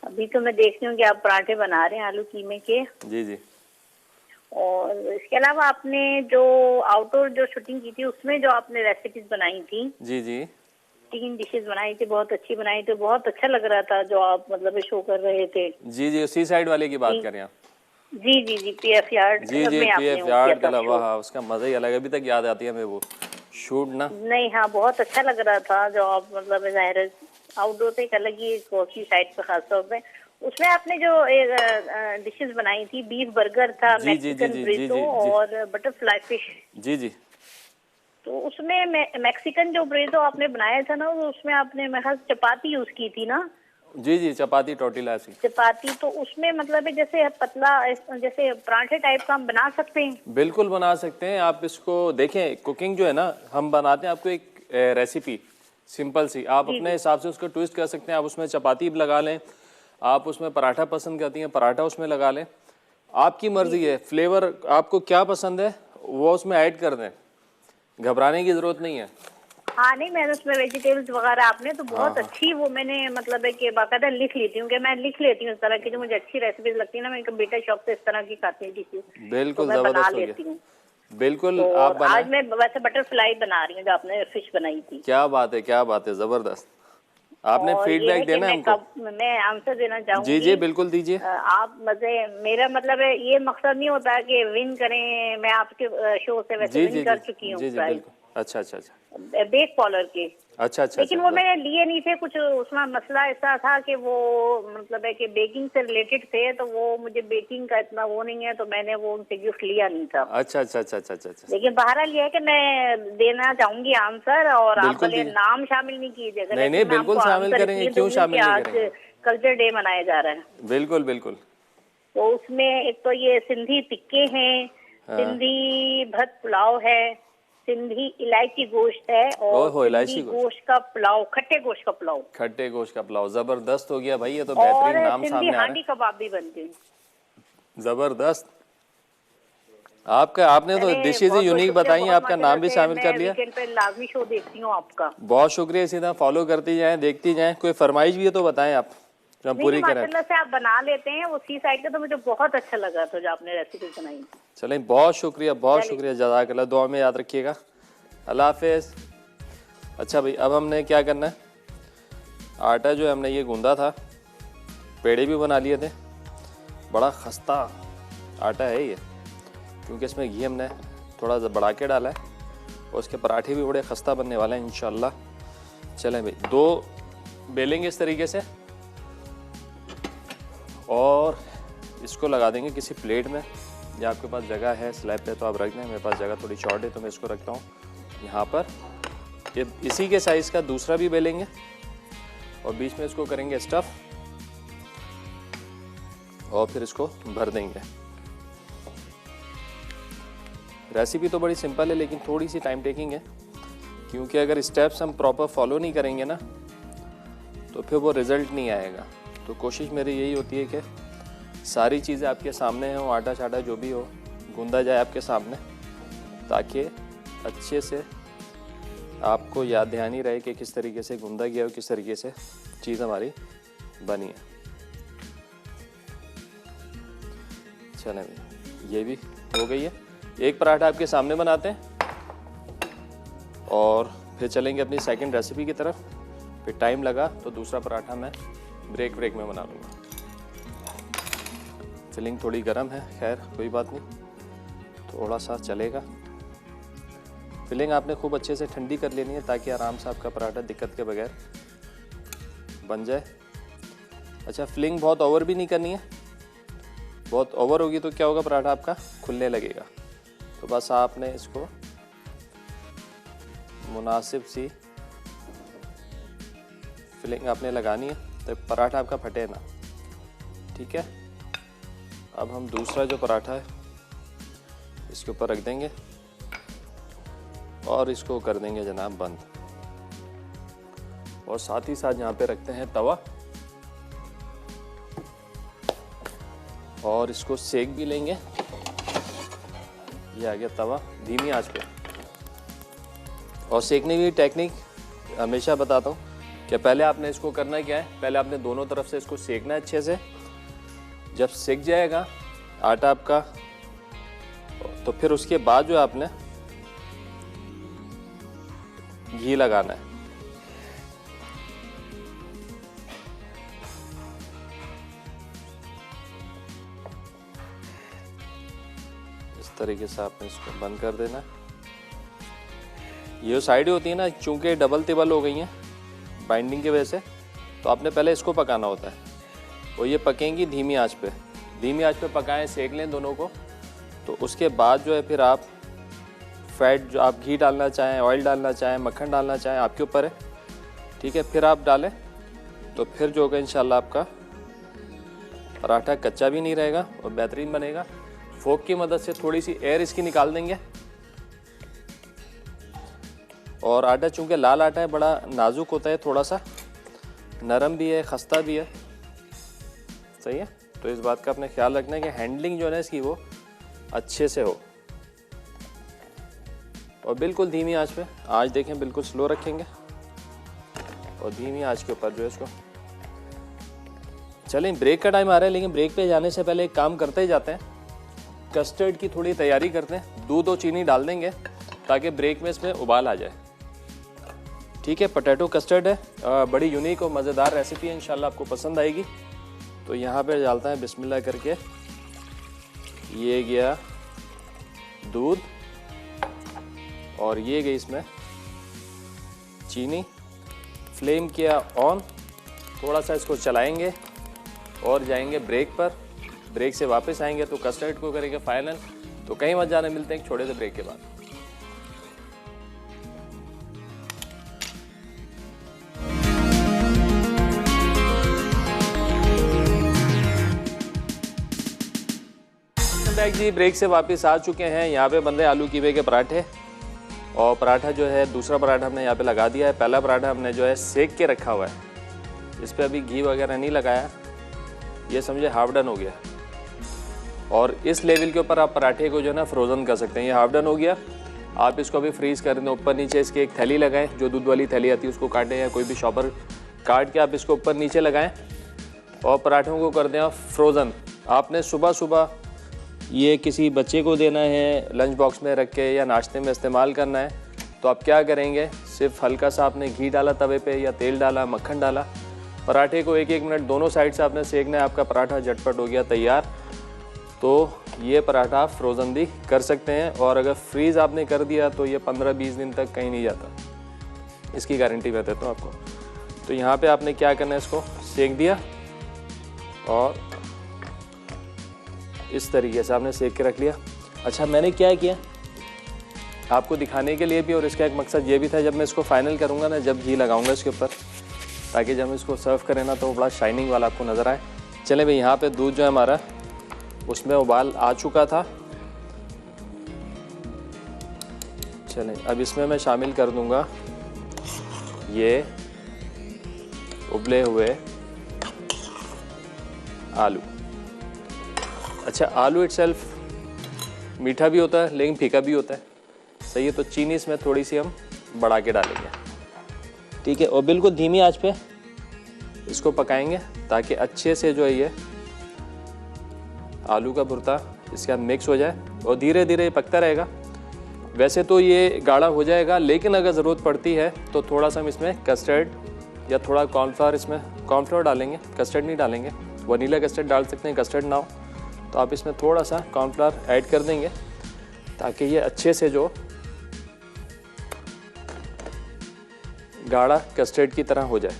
S4: अभी तो मैं देख रही हूँ कि आप पराठे बना रहे हैं आलू कीमे के,
S1: जी जी।
S4: और इसके अलावा आपने जो आउटडोर जो शूटिंग की थी उसमें जो आपने रेसिपीज बनाई थी,
S1: जी जी
S4: 3 डिशेस बनाई थी, बहुत अच्छी बनाई थी, बहुत अच्छा लग रहा था जो आप मतलब शो कर रहे थे।
S1: जी जी, उसी साइड वाले की बात करें आप?
S4: जी जी जी, पीएफ यार्ड
S1: जी जी,
S4: में आपने
S1: पीएफ
S4: वो किया
S1: यार्ड
S4: था
S1: का
S4: शो।
S1: उसका मजा ही अलग है, अभी तक याद आती है हमें वो। शूट ना।
S4: नहीं, हाँ बहुत अच्छा लग रहा था जो आप मतलब जाहिर है आउटडोर पे एक अलग ही कॉफी साइड पे खास तौर पे। उसमें आपने जो डिशेस बनाई थी, बीफ बर्गर था,
S1: जी जी जी
S4: मैक्सिकन
S1: जी जी
S4: ब्रिटो
S1: जी जी
S4: और बटरफ्लाई फिश।
S1: जी जी।
S4: तो उसमें मैक्सिकन जो ब्रिटो आपने बनाया था ना, वो उसमें आपने मेरे ख्याल से चपाती यूज की थी ना?
S1: जी जी, चपाती टोर्टिलास की।
S4: चपाती तो उसमें मतलब है जैसे पतला जैसे पराठे टाइप का हम बना सकते हैं?
S1: बिल्कुल बना सकते हैं आप। इसको देखें, कुकिंग जो है ना हम बनाते हैं, आपको एक रेसिपी सिंपल सी, आप
S4: जी
S1: अपने
S4: जी
S1: हिसाब से उसको ट्विस्ट कर सकते हैं। आप उसमें चपाती लगा लें, आप उसमें पराठा पसंद करती हैं पराठा उसमें लगा लें, आपकी मर्जी है। फ्लेवर आपको क्या पसंद है वो उसमें ऐड कर दें, घबराने की ज़रूरत नहीं है।
S4: हाँ नहीं, मैंने उसमें वेजिटेबल्स वगैरह आपने तो
S1: हाँ
S4: बहुत
S1: हाँ,
S4: अच्छी वो मैंने मतलब है कि बाकायदा लिख लेती हूँ कि मैं लिख लेती हूँ इस तरह की जो मुझे अच्छी रेसिपीज लगती है ना, मेरे बेटा शौक से इस तरह की खाते हैं डिशेज, तो
S1: बिल्कुल
S4: मैं बना
S1: ज़बरदस्त हो
S4: लेती
S1: गया।
S4: हूँ।
S1: बिल्कुल
S4: तो
S1: आप
S4: और
S1: बनाएं।
S4: आज मैं वैसे बटरफ्लाई बना रही हूँ जो आपने फिश बनाई थी।
S1: क्या बात है, क्या बात है, ज़बरदस्त। आपने
S4: और ये है
S1: फीडबैक
S4: कि
S1: देना है हमको।
S4: मैं आंसर देना
S1: जी जी
S4: चाहूंगी।
S1: बिल्कुल दीजिए।
S4: आप मजे, मेरा मतलब है ये मकसद नहीं होता कि विन करें, मैं आपके शो से वैसे
S1: जी
S4: विन
S1: जी
S4: कर
S1: जी
S4: चुकी हूँ
S1: जी जी
S4: प्राइज,
S1: बिल्कुल। अच्छा अच्छा अच्छा
S4: बेक कॉलर के।
S1: अच्छा अच्छा
S4: लेकिन वो मैंने लिए नहीं थे, कुछ उसमें मसला ऐसा था कि वो मतलब है कि बेकिंग से रिलेटेड थे, तो वो मुझे बेकिंग का इतना वो नहीं है, तो मैंने वो उनसे गिफ्ट लिया नहीं था।
S1: अच्छा अच्छा अच्छा अच्छा अच्छा अच्छा।
S4: लेकिन बहरहाल ये है कि मैं देना चाहूंगी आंसर, और आप
S1: बिल्कुल
S4: भले
S1: दीजिए।
S4: नाम शामिल नहीं कीजिएगा,
S1: नहीं नहीं,
S4: लेकिन मैं
S1: बिल्कुल
S4: आपको
S1: शामिल
S4: आंसर
S1: करेंगे,
S4: इसलिए
S1: क्यों
S4: दूंगी कि
S1: शामिल नहीं
S4: आज
S1: करेंगे।
S4: कल्चर डे मनाया जा रहा है।
S1: बिल्कुल बिल्कुल।
S4: तो उसमें एक तो ये सिंधी टिक्के हैं,
S1: हाँ।
S4: सिंधी भरत पुलाव है, सिंधी इलायची गोश्त है, और
S1: ओहो,
S4: सिंधी
S1: इलायची गोश्त,
S4: गोश्त का पुलाव, खट्टे गोश्त का पुलाव,
S1: खट्टे गोश्त का पुलाव, जबरदस्त हो गया भाई, ये तो
S4: और
S1: बेहतरीन नाम
S4: सिंधी
S1: सामने आ
S4: हांडी
S1: रहे
S4: कबाब भी बनते हैं।
S1: हैं। जबरदस्त। आपका आपने तो
S4: चले,
S1: डिशेज ही
S4: बहुत बहुत
S1: यूनिक
S4: शुक्रिया,
S1: बताई हैं,
S4: बहुत
S1: आपका
S4: माशाल्लाह
S1: नाम भी
S4: से।
S1: शामिल
S4: मैं
S1: कर लिया।
S4: वीकेंड पे लाजमी शो देखती हूँ आपका।
S1: बहुत शुक्रिया, इसी तरह फॉलो करती जाएं, देखती जाएं। कोई फरमाइश भी है तो बताएं आप, जो हम
S4: नहीं नहीं,
S1: पूरी करें।
S4: माशाल्लाह से आप बना लेते हैं। वो सी साइड का तो मुझे बहुत अच्छा लगा था जो आपने रेसिपी बनाई थी।
S1: चलें, बहुत शुक्रिया, बहुत
S4: चलिए,
S1: शुक्रिया, जज़ाकल्लाह। दुआ में याद रखिएगा। अल्लाह हाफिज़। अच्छा भाई, अब हमने क्या करना है, आटा जो है हमने ये गूंदा था, पेड़े भी बना लिए थे। बड़ा खस्ता आटा है ये, क्योंकि इसमें घी हमने थोड़ा सा बढ़ा के डाला है, और उसके पराठे भी बड़े खस्ता बनने वाले हैं इंशाल्लाह। चलें भाई, 2 बेलेंगे इस तरीके से, और इसको लगा देंगे किसी प्लेट में, या आपके पास जगह है स्लैब पे तो आप रख दें। मेरे पास जगह थोड़ी शॉर्ट है तो मैं इसको रखता हूँ यहाँ पर। ये इसी के साइज़ का दूसरा भी बेलेंगे, और बीच में इसको करेंगे स्टफ़, और फिर इसको भर देंगे। रेसिपी तो बड़ी सिंपल है, लेकिन थोड़ी सी टाइम टेकिंग है, क्योंकि अगर स्टेप्स हम प्रॉपर फॉलो नहीं करेंगे ना, तो फिर वो रिज़ल्ट नहीं आएगा। तो कोशिश मेरी यही होती है कि सारी चीज़ें आपके सामने हों, आटा चाटा जो भी हो गूंदा जाए आपके सामने, ताकि अच्छे से आपको याद दहानी रहे कि किस तरीके से गूंदा गया हो, किस तरीके से चीज़ हमारी बनी है। चलें भाई, ये भी हो गई है। एक पराठा आपके सामने बनाते हैं, और फिर चलेंगे अपनी सेकंड रेसिपी की तरफ। फिर टाइम लगा तो दूसरा पराठा मैं ब्रेक में बना लूँगा। फिलिंग थोड़ी गर्म है, खैर कोई बात नहीं, थोड़ा सा चलेगा। फिलिंग आपने खूब अच्छे से ठंडी कर लेनी है, ताकि आराम से आपका पराठा दिक्कत के बगैर बन जाए। अच्छा, फिलिंग बहुत ओवर भी नहीं करनी है, बहुत ओवर होगी तो क्या होगा, पराठा आपका खुलने लगेगा। तो बस आपने इसको मुनासिब सी फिलिंग आपने लगानी है, तो पराठा आपका फटे ना। ठीक है, अब हम दूसरा जो पराठा है इसके ऊपर रख देंगे, और इसको कर देंगे जनाब बंद, और साथ ही साथ यहाँ पे रखते हैं तवा, और इसको सेक भी लेंगे। ये आ गया तवा, धीमी आंच पे। और सेकने की टेक्निक हमेशा बताता हूँ कि पहले आपने इसको करना क्या है, पहले आपने दोनों तरफ से इसको सेकना है अच्छे से। जब सेक जाएगा आटा आपका, तो फिर उसके बाद जो आपने घी लगाना है। इस तरीके से आपने इसको बंद कर देना है। ये साइड होती है ना, चूँकि डबल तिबल हो गई हैं बाइंडिंग की वजह से, तो आपने पहले इसको पकाना होता है और ये पकेंगी धीमी आंच पे। धीमी आंच पे पकाएं, सेक लें दोनों को। तो उसके बाद जो है फिर आप फैट, जो आप घी डालना चाहें, ऑयल डालना चाहें, मक्खन डालना चाहें, आपके ऊपर है, ठीक है। फिर आप डालें तो फिर जो होगा इंशाल्लाह आपका पराठा कच्चा भी नहीं रहेगा और बेहतरीन बनेगा। फोक की मदद से थोड़ी सी एयर इसकी निकाल देंगे। और आटा चूँकि लाल आटा है, बड़ा नाजुक होता है, थोड़ा सा नरम भी है, खस्ता भी है, सही है। तो इस बात का अपने ख्याल रखना है कि हैंडलिंग जो है ना इसकी वो अच्छे से हो। और बिल्कुल धीमी आंच पे, आंच देखें बिल्कुल स्लो रखेंगे और धीमी आंच के ऊपर जो है इसको। चलें, ब्रेक का टाइम आ रहा है, लेकिन ब्रेक पे जाने से पहले एक काम करते ही जाते हैं, कस्टर्ड की थोड़ी तैयारी करते हैं। दूध और चीनी डाल देंगे ताकि ब्रेक में इसमें उबाल आ जाए, ठीक है। पोटैटो कस्टर्ड है, बड़ी यूनिक और मज़ेदार रेसिपी है, इंशाल्लाह आपको पसंद आएगी। तो यहाँ पे डालता है बिस्मिल्लाह करके, ये गया दूध और ये गई इसमें चीनी। फ्लेम किया ऑन, थोड़ा सा इसको चलाएंगे और जाएंगे ब्रेक पर। ब्रेक से वापस आएंगे तो कस्टर्ड को करेंगे फाइनल। तो कहीं मत जाने, मिलते हैं एक छोटे से ब्रेक के बाद। जी ब्रेक से वापस आ चुके हैं। यहाँ पे बन रहे आलू कीवे के पराठे, और पराठा जो है दूसरा पराठा हमने यहाँ पे लगा दिया है। पहला पराठा हमने जो है सेक के रखा हुआ है, इस पर अभी घी वगैरह नहीं लगाया, ये समझे हाफ डन हो गया। और इस लेवल के ऊपर आप पराठे को जो है ना फ्रोज़न कर सकते हैं। ये हाफ डन हो गया, आप इसको अभी फ्रीज़ कर दें। ऊपर नीचे इसकी एक थैली लगाएं, जो दूध वाली थैली आती है उसको काटें या कोई भी शॉपर काट के आप इसको ऊपर नीचे लगाएं और पराठों को कर दें आप फ्रोज़न। आपने सुबह सुबह ये किसी बच्चे को देना है, लंच बॉक्स में रख के या नाश्ते में इस्तेमाल करना है, तो आप क्या करेंगे, सिर्फ हल्का सा आपने घी डाला तवे पे या तेल डाला, मक्खन डाला, पराठे को 1-1 मिनट दोनों साइड से आपने सेकना है, आपका पराठा झटपट हो गया तैयार। तो ये पराठा आप फ्रोज़न भी कर सकते हैं, और अगर फ्रीज़ आपने कर दिया तो ये 15-20 दिन तक कहीं नहीं जाता, इसकी गारंटी मैं देता हूँ आपको। तो यहाँ पे आपने क्या करना है, इसको सेक दिया और इस तरीके से आपने सेक के रख लिया। अच्छा, मैंने क्या किया आपको दिखाने के लिए भी, और इसका एक मकसद ये भी था, जब मैं इसको फाइनल करूँगा ना, जब घी लगाऊंगा इसके ऊपर, ताकि जब हम इसको सर्व करें ना तो बड़ा शाइनिंग वाला आपको नज़र आए। चले भाई, यहाँ पे दूध जो है हमारा उसमें उबाल आ चुका था। चलें, अब इसमें मैं शामिल कर दूँगा ये उबले हुए आलू। अच्छा, आलू इटसेल्फ मीठा भी होता है लेकिन फीका भी होता है, सही है। तो चीनी इसमें थोड़ी सी हम बढ़ा के डालेंगे, ठीक है। और बिल्कुल धीमी आंच पे इसको पकाएंगे ताकि अच्छे से जो है ये आलू का भुर्ता इसके साथ मिक्स हो जाए, और धीरे धीरे ये पकता रहेगा। वैसे तो ये गाढ़ा हो जाएगा, लेकिन अगर ज़रूरत पड़ती है तो थोड़ा सा हम इसमें कस्टर्ड या थोड़ा कॉर्नफ्लावर, इसमें कॉर्नफ्लावर डालेंगे, कस्टर्ड नहीं डालेंगे। वनीला कस्टर्ड डाल सकते हैं, कस्टर्ड ना हो तो आप इसमें थोड़ा सा कॉर्नफ्लावर ऐड कर देंगे ताकि ये अच्छे से जो गाढ़ा कस्टर्ड की तरह हो जाए।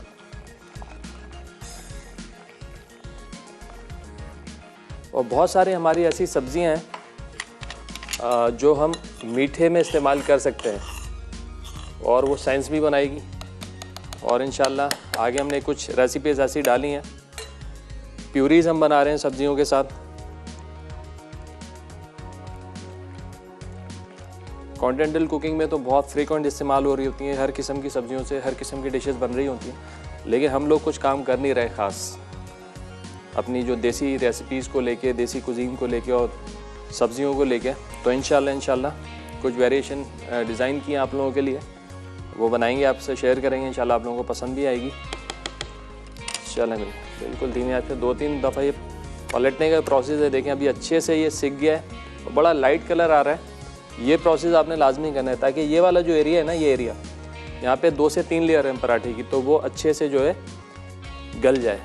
S1: और बहुत सारी हमारी ऐसी सब्जियां हैं जो हम मीठे में इस्तेमाल कर सकते हैं, और वो साइंस भी बनाएगी। और इंशाल्लाह आगे हमने कुछ रेसिपीज़ ऐसी डाली हैं। प्यूरीज हम बना रहे हैं सब्जियों के साथ। कॉन्टिनेंटल कुकिंग में तो बहुत फ्रीक्वेंट इस्तेमाल हो रही होती हैं, हर किस्म की सब्जियों से हर किस्म की डिशेस बन रही होती हैं, लेकिन हम लोग कुछ काम कर नहीं रहे ख़ास अपनी जो देसी रेसिपीज़ को लेके, देसी कुजीन को लेके और सब्जियों को लेके। तो इंशाल्लाह कुछ वेरिएशन डिज़ाइन किए आप लोगों के लिए, वो बनाएंगे, आपसे शेयर करेंगे, इंशाल्लाह आप लोगों को पसंद भी आएगी। चलें, बिल्कुल धीमी आंच पे 2-3 दफ़ा ये पलटने का प्रोसेस है। देखें अभी अच्छे से ये सिक गया है, बड़ा लाइट कलर आ रहा है। ये प्रोसेस आपने लाजमी करना है ताकि ये वाला जो एरिया है ना, ये एरिया यहाँ पे 2 से 3 लेयर है पराठे की, तो वो अच्छे से जो है गल जाए।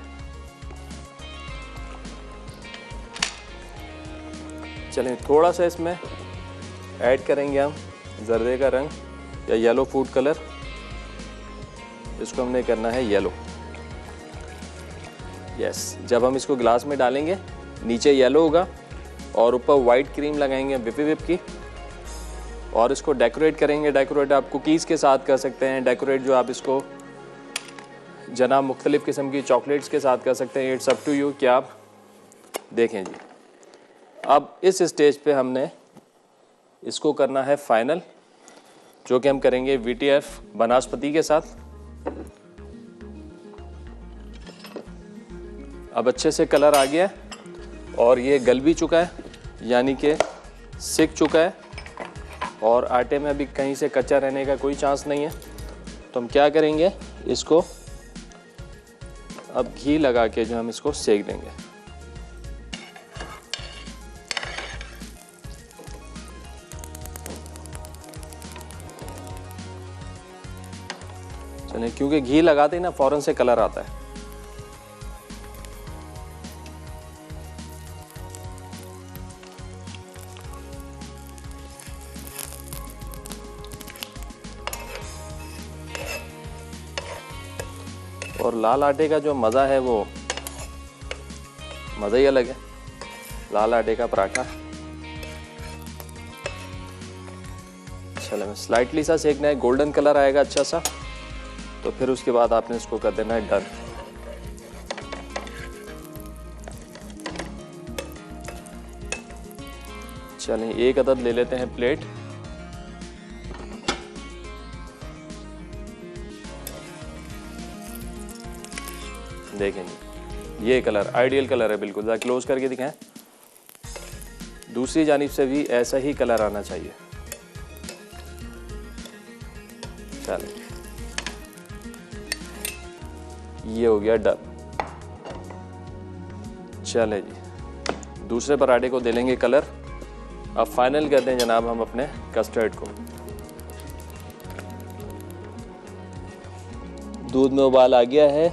S1: चलें, थोड़ा सा इसमें ऐड करेंगे हम जर्दे का रंग, या येलो फूड कलर, इसको हमने करना है येलो। यस, जब हम इसको ग्लास में डालेंगे नीचे येलो होगा और ऊपर वाइट क्रीम लगाएंगे विपी विप की और इसको डेकोरेट करेंगे। डेकोरेट आप कुकीज़ के साथ कर सकते हैं, डेकोरेट जो आप इसको जनाब मुख्तलिफ़ किस्म की चॉकलेट्स के साथ कर सकते हैं। इट्स अप टू यू कि आप देखें जी। अब इस स्टेज पे हमने इसको करना है फाइनल, जो कि हम करेंगे VTF बनास्पति के साथ। अब अच्छे से कलर आ गया है और ये गल भी चुका है, यानी कि सिक चुका है और आटे में अभी कहीं से कच्चा रहने का कोई चांस नहीं है। तो हम क्या करेंगे, इसको अब घी लगा के जो हम इसको सेक देंगे। चलिए, क्योंकि घी लगाते ही ना फौरन से कलर आता है। और लाल आटे का जो मज़ा है वो मज़ा ही अलग है, लाल आटे का पराठा। चलो, स्लाइटली सा सेकना है, गोल्डन कलर आएगा अच्छा सा, तो फिर उसके बाद आपने इसको कर देना है डन। चलें, एक अदद ले लेते हैं प्लेट। देखें जी, ये कलर आइडियल कलर है, बिल्कुल। ज़रा क्लोज करके दिखाएं। दूसरी जानिब से भी ऐसा ही कलर आना चाहिए। चलें, ये हो गया डन। चले जी, दूसरे पराठे को दे लेंगे कलर। अब फाइनल करते हैं जनाब हम अपने कस्टर्ड को। दूध में उबाल आ गया है,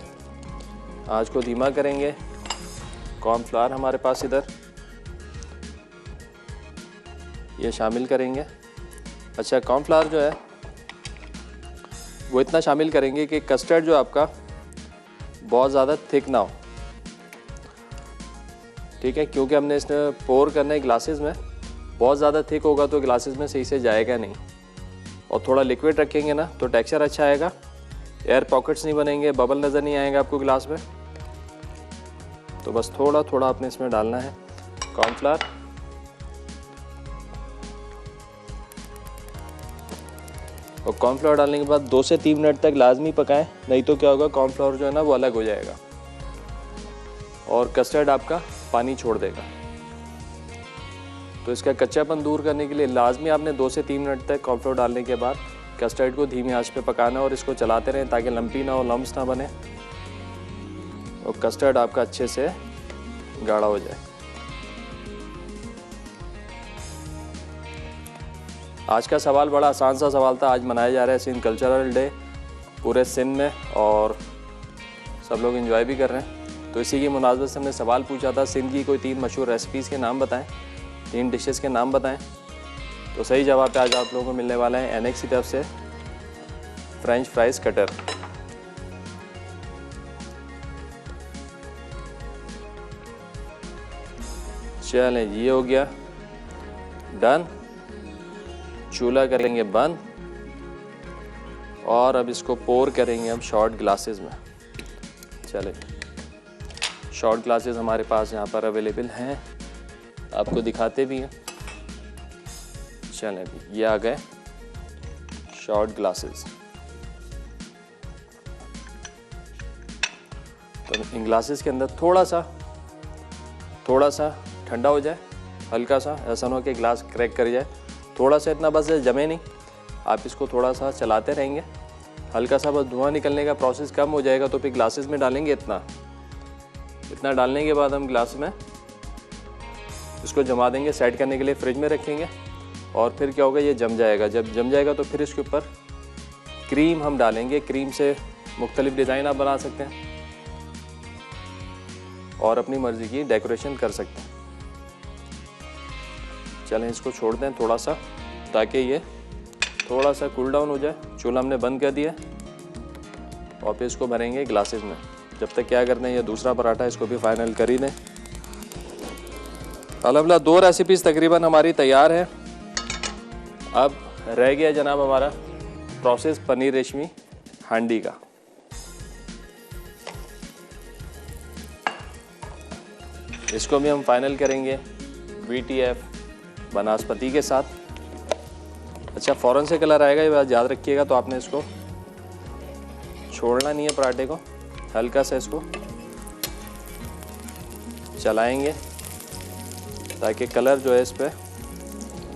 S1: आंच को धीमा करेंगे। कॉर्नफ्लावर हमारे पास इधर, ये शामिल करेंगे। अच्छा, कॉर्नफ्लावर जो है वो इतना शामिल करेंगे कि कस्टर्ड जो आपका बहुत ज़्यादा थिक ना हो, ठीक है, क्योंकि हमने इसमें पोर करना है ग्लासेस में। बहुत ज़्यादा थिक होगा तो ग्लासेस में सही से जाएगा नहीं, और थोड़ा लिक्विड रखेंगे ना तो टेक्सचर अच्छा आएगा, एयर पॉकेट्स नहीं बनेंगे, बबल नज़र नहीं आएगा आपको ग्लास में। तो बस थोड़ा थोड़ा आपने इसमें डालना है कॉर्नफ्लावर। और कॉर्नफ्लावर डालने के बाद 2 से 3 मिनट तक लाजमी पकाएं, नहीं तो क्या होगा, कॉर्नफ्लावर जो है ना वो अलग हो जाएगा और कस्टर्ड आपका पानी छोड़ देगा। तो इसका कच्चापन दूर करने के लिए लाजमी आपने 2 से 3 मिनट तक कॉर्नफ्लावर डालने के बाद कस्टर्ड को धीमी आंच पे पकाना और इसको चलाते रहें ताकि लंपी ना हो, लम्स ना बने और कस्टर्ड आपका अच्छे से गाढ़ा हो जाए। आज का सवाल बड़ा आसान सा सवाल था। आज मनाया जा रहा है सिंध कल्चरल डे पूरे सिंध में और सब लोग एंजॉय भी कर रहे हैं। तो इसी की मुनासबत से हमने सवाल पूछा था, सिंध की कोई 3 मशहूर रेसिपीज़ के नाम बताएं, 3 डिशेस के नाम बताएं। तो सही जवाब आज आप लोगों को मिलने वाला है NX की तरफ से फ्रेंच फ्राइज़ कटर। चलें, ये हो गया डन। चूल्हा करेंगे बंद और अब इसको पोर करेंगे हम शॉर्ट ग्लासेस में। चलें, शॉर्ट ग्लासेस हमारे पास यहाँ पर अवेलेबल हैं, आपको दिखाते भी हैं। चलें, ये आ गए शॉर्ट ग्लासेस। तो इन ग्लासेस के अंदर थोड़ा सा ठंडा हो जाए, हल्का सा, ऐसा ना हो कि ग्लास क्रैक कर जाए, थोड़ा सा, इतना बस जमे नहीं। आप इसको थोड़ा सा चलाते रहेंगे, हल्का सा बस धुआं निकलने का प्रोसेस कम हो जाएगा तो फिर ग्लासेस में डालेंगे। इतना डालने के बाद हम ग्लास में इसको जमा देंगे, सेट करने के लिए फ्रिज में रखेंगे और फिर क्या होगा, ये जम जाएगा। जब जम जाएगा तो फिर इसके ऊपर क्रीम हम डालेंगे। क्रीम से मुख्तलिफ डिज़ाइन आप बना सकते हैं और अपनी मर्ज़ी की डेकोरेशन कर सकते हैं। चलें, इसको छोड़ दें थोड़ा सा ताकि ये थोड़ा सा कूल डाउन हो जाए, चूल्हा हमने बंद कर दिया और फिर इसको भरेंगे ग्लासेस में। जब तक क्या करते हैं, ये दूसरा पराठा इसको भी फाइनल कर ही दें। अल्हम्दुलिल्लाह 2 रेसिपीज़ तकरीबन हमारी तैयार है। अब रह गया जनाब हमारा प्रोसेस पनीर रेशमी हांडी का। इसको भी हम फाइनल करेंगे VTF बनास्पति के साथ। अच्छा, फ़ौरन से कलर आएगा, ये बात याद रखिएगा। तो आपने इसको छोड़ना नहीं है पराठे को, हल्का सा इसको चलाएंगे ताकि कलर जो है इस पर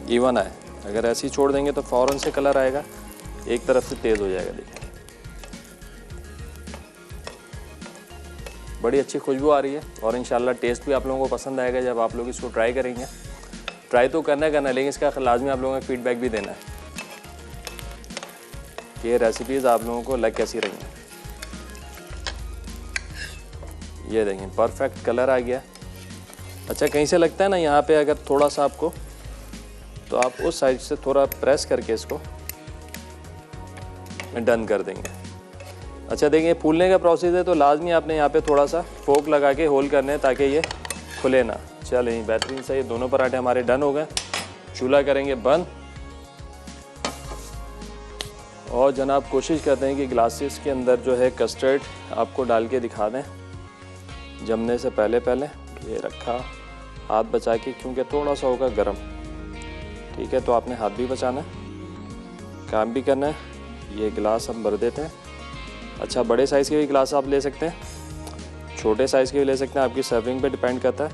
S1: इवन आए। अगर ऐसे ही छोड़ देंगे तो फ़ौरन से कलर आएगा, एक तरफ से तेज़ हो जाएगा। देखिए बड़ी अच्छी खुशबू आ रही है और इंशाल्लाह टेस्ट भी आप लोगों को पसंद आएगा जब आप लोग इसको ट्राई करेंगे। ट्राई तो करना है लेकिन इसका लाजमी आप लोगों का फीडबैक भी देना है कि ये रेसिपीज़ आप लोगों को लग कैसी रही हैं। ये देखें परफेक्ट कलर आ गया। अच्छा, कहीं से लगता है ना यहाँ पे अगर थोड़ा सा आपको, तो आप उस साइड से थोड़ा प्रेस करके इसको डन कर देंगे। अच्छा देखिए, फूलने का प्रोसेस है तो लाजमी आपने यहाँ पे थोड़ा सा फोक लगा के होल करने हैं ताकि ये खुले ना। चलें, बेहतरीन से ये दोनों पराठे हमारे डन हो गए। चूल्हा करेंगे बंद और जनाब कोशिश करते हैं कि ग्लासेस के अंदर जो है कस्टर्ड आपको डाल के दिखा दें जमने से पहले। ये रखा हाथ बचा के, क्योंकि थोड़ा सा होगा गर्म। ठीक है, तो आपने हाथ भी बचाना है, काम भी करना है। ये गिलास हम भर देते हैं। अच्छा, बड़े साइज़ के भी गिलास आप ले सकते हैं, छोटे साइज़ के भी ले सकते हैं, आपकी सर्विंग पे डिपेंड करता है।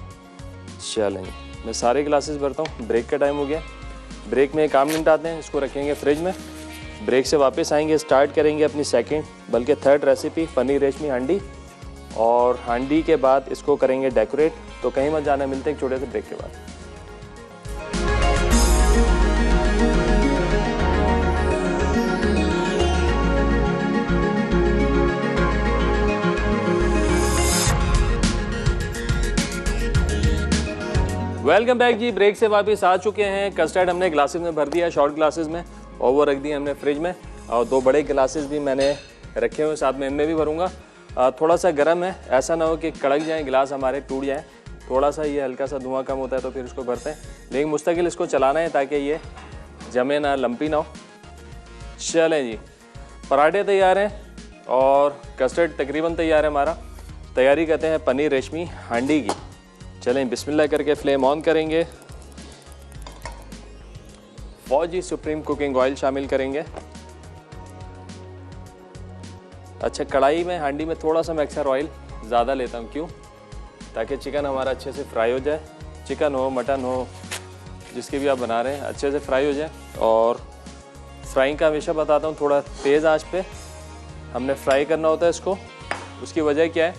S1: चलेंगे, मैं सारे ग्लासेस भरता हूँ। ब्रेक का टाइम हो गया, ब्रेक में 1 मिनट आते हैं, इसको रखेंगे फ्रिज में। ब्रेक से वापस आएंगे, स्टार्ट करेंगे अपनी सेकंड बल्कि थर्ड रेसिपी पनीर रेशमी हांडी। और हांडी के बाद इसको करेंगे डेकोरेट। तो कहीं मत जाना, मिलते हैं एक छोटे से ब्रेक के बाद। वेलकम बैक जी, ब्रेक से वापस आ चुके हैं। कस्टर्ड हमने ग्लासेस में भर दिया, शॉर्ट ग्लासेस में, और वो रख दिए हमने फ्रिज में। और 2 बड़े ग्लासेस भी मैंने रखे हुए, साथ में इनमें भी भरूंगा। थोड़ा सा गर्म है, ऐसा ना हो कि कड़क जाए गिलास हमारे, टूट जाए। थोड़ा सा ये हल्का सा धुआं कम होता है तो फिर इसको भरते हैं, लेकिन मुस्तकिल इसको चलाना है ताकि ये जमे ना, लंपी ना हो। चलें जी, पराठे तैयार हैं और कस्टर्ड तकरीबन तैयार है हमारा। तैयारी करते हैं पनीर रेशमी हांडी की। चलें, बिस्मिल्लाह करके फ्लेम ऑन करेंगे। फौजी सुप्रीम कुकिंग ऑयल शामिल करेंगे। अच्छा, कढ़ाई में, हांडी में थोड़ा सा मैं अक्सर ऑयल ज़्यादा लेता हूँ। क्यों? ताकि चिकन हमारा अच्छे से फ्राई हो जाए। चिकन हो, मटन हो, जिसके भी आप बना रहे हैं, अच्छे से फ्राई हो जाए। और फ्राइंग का हमेशा बताता हूँ, थोड़ा तेज़ आंच पे हमने फ्राई करना होता है इसको। उसकी वजह क्या है?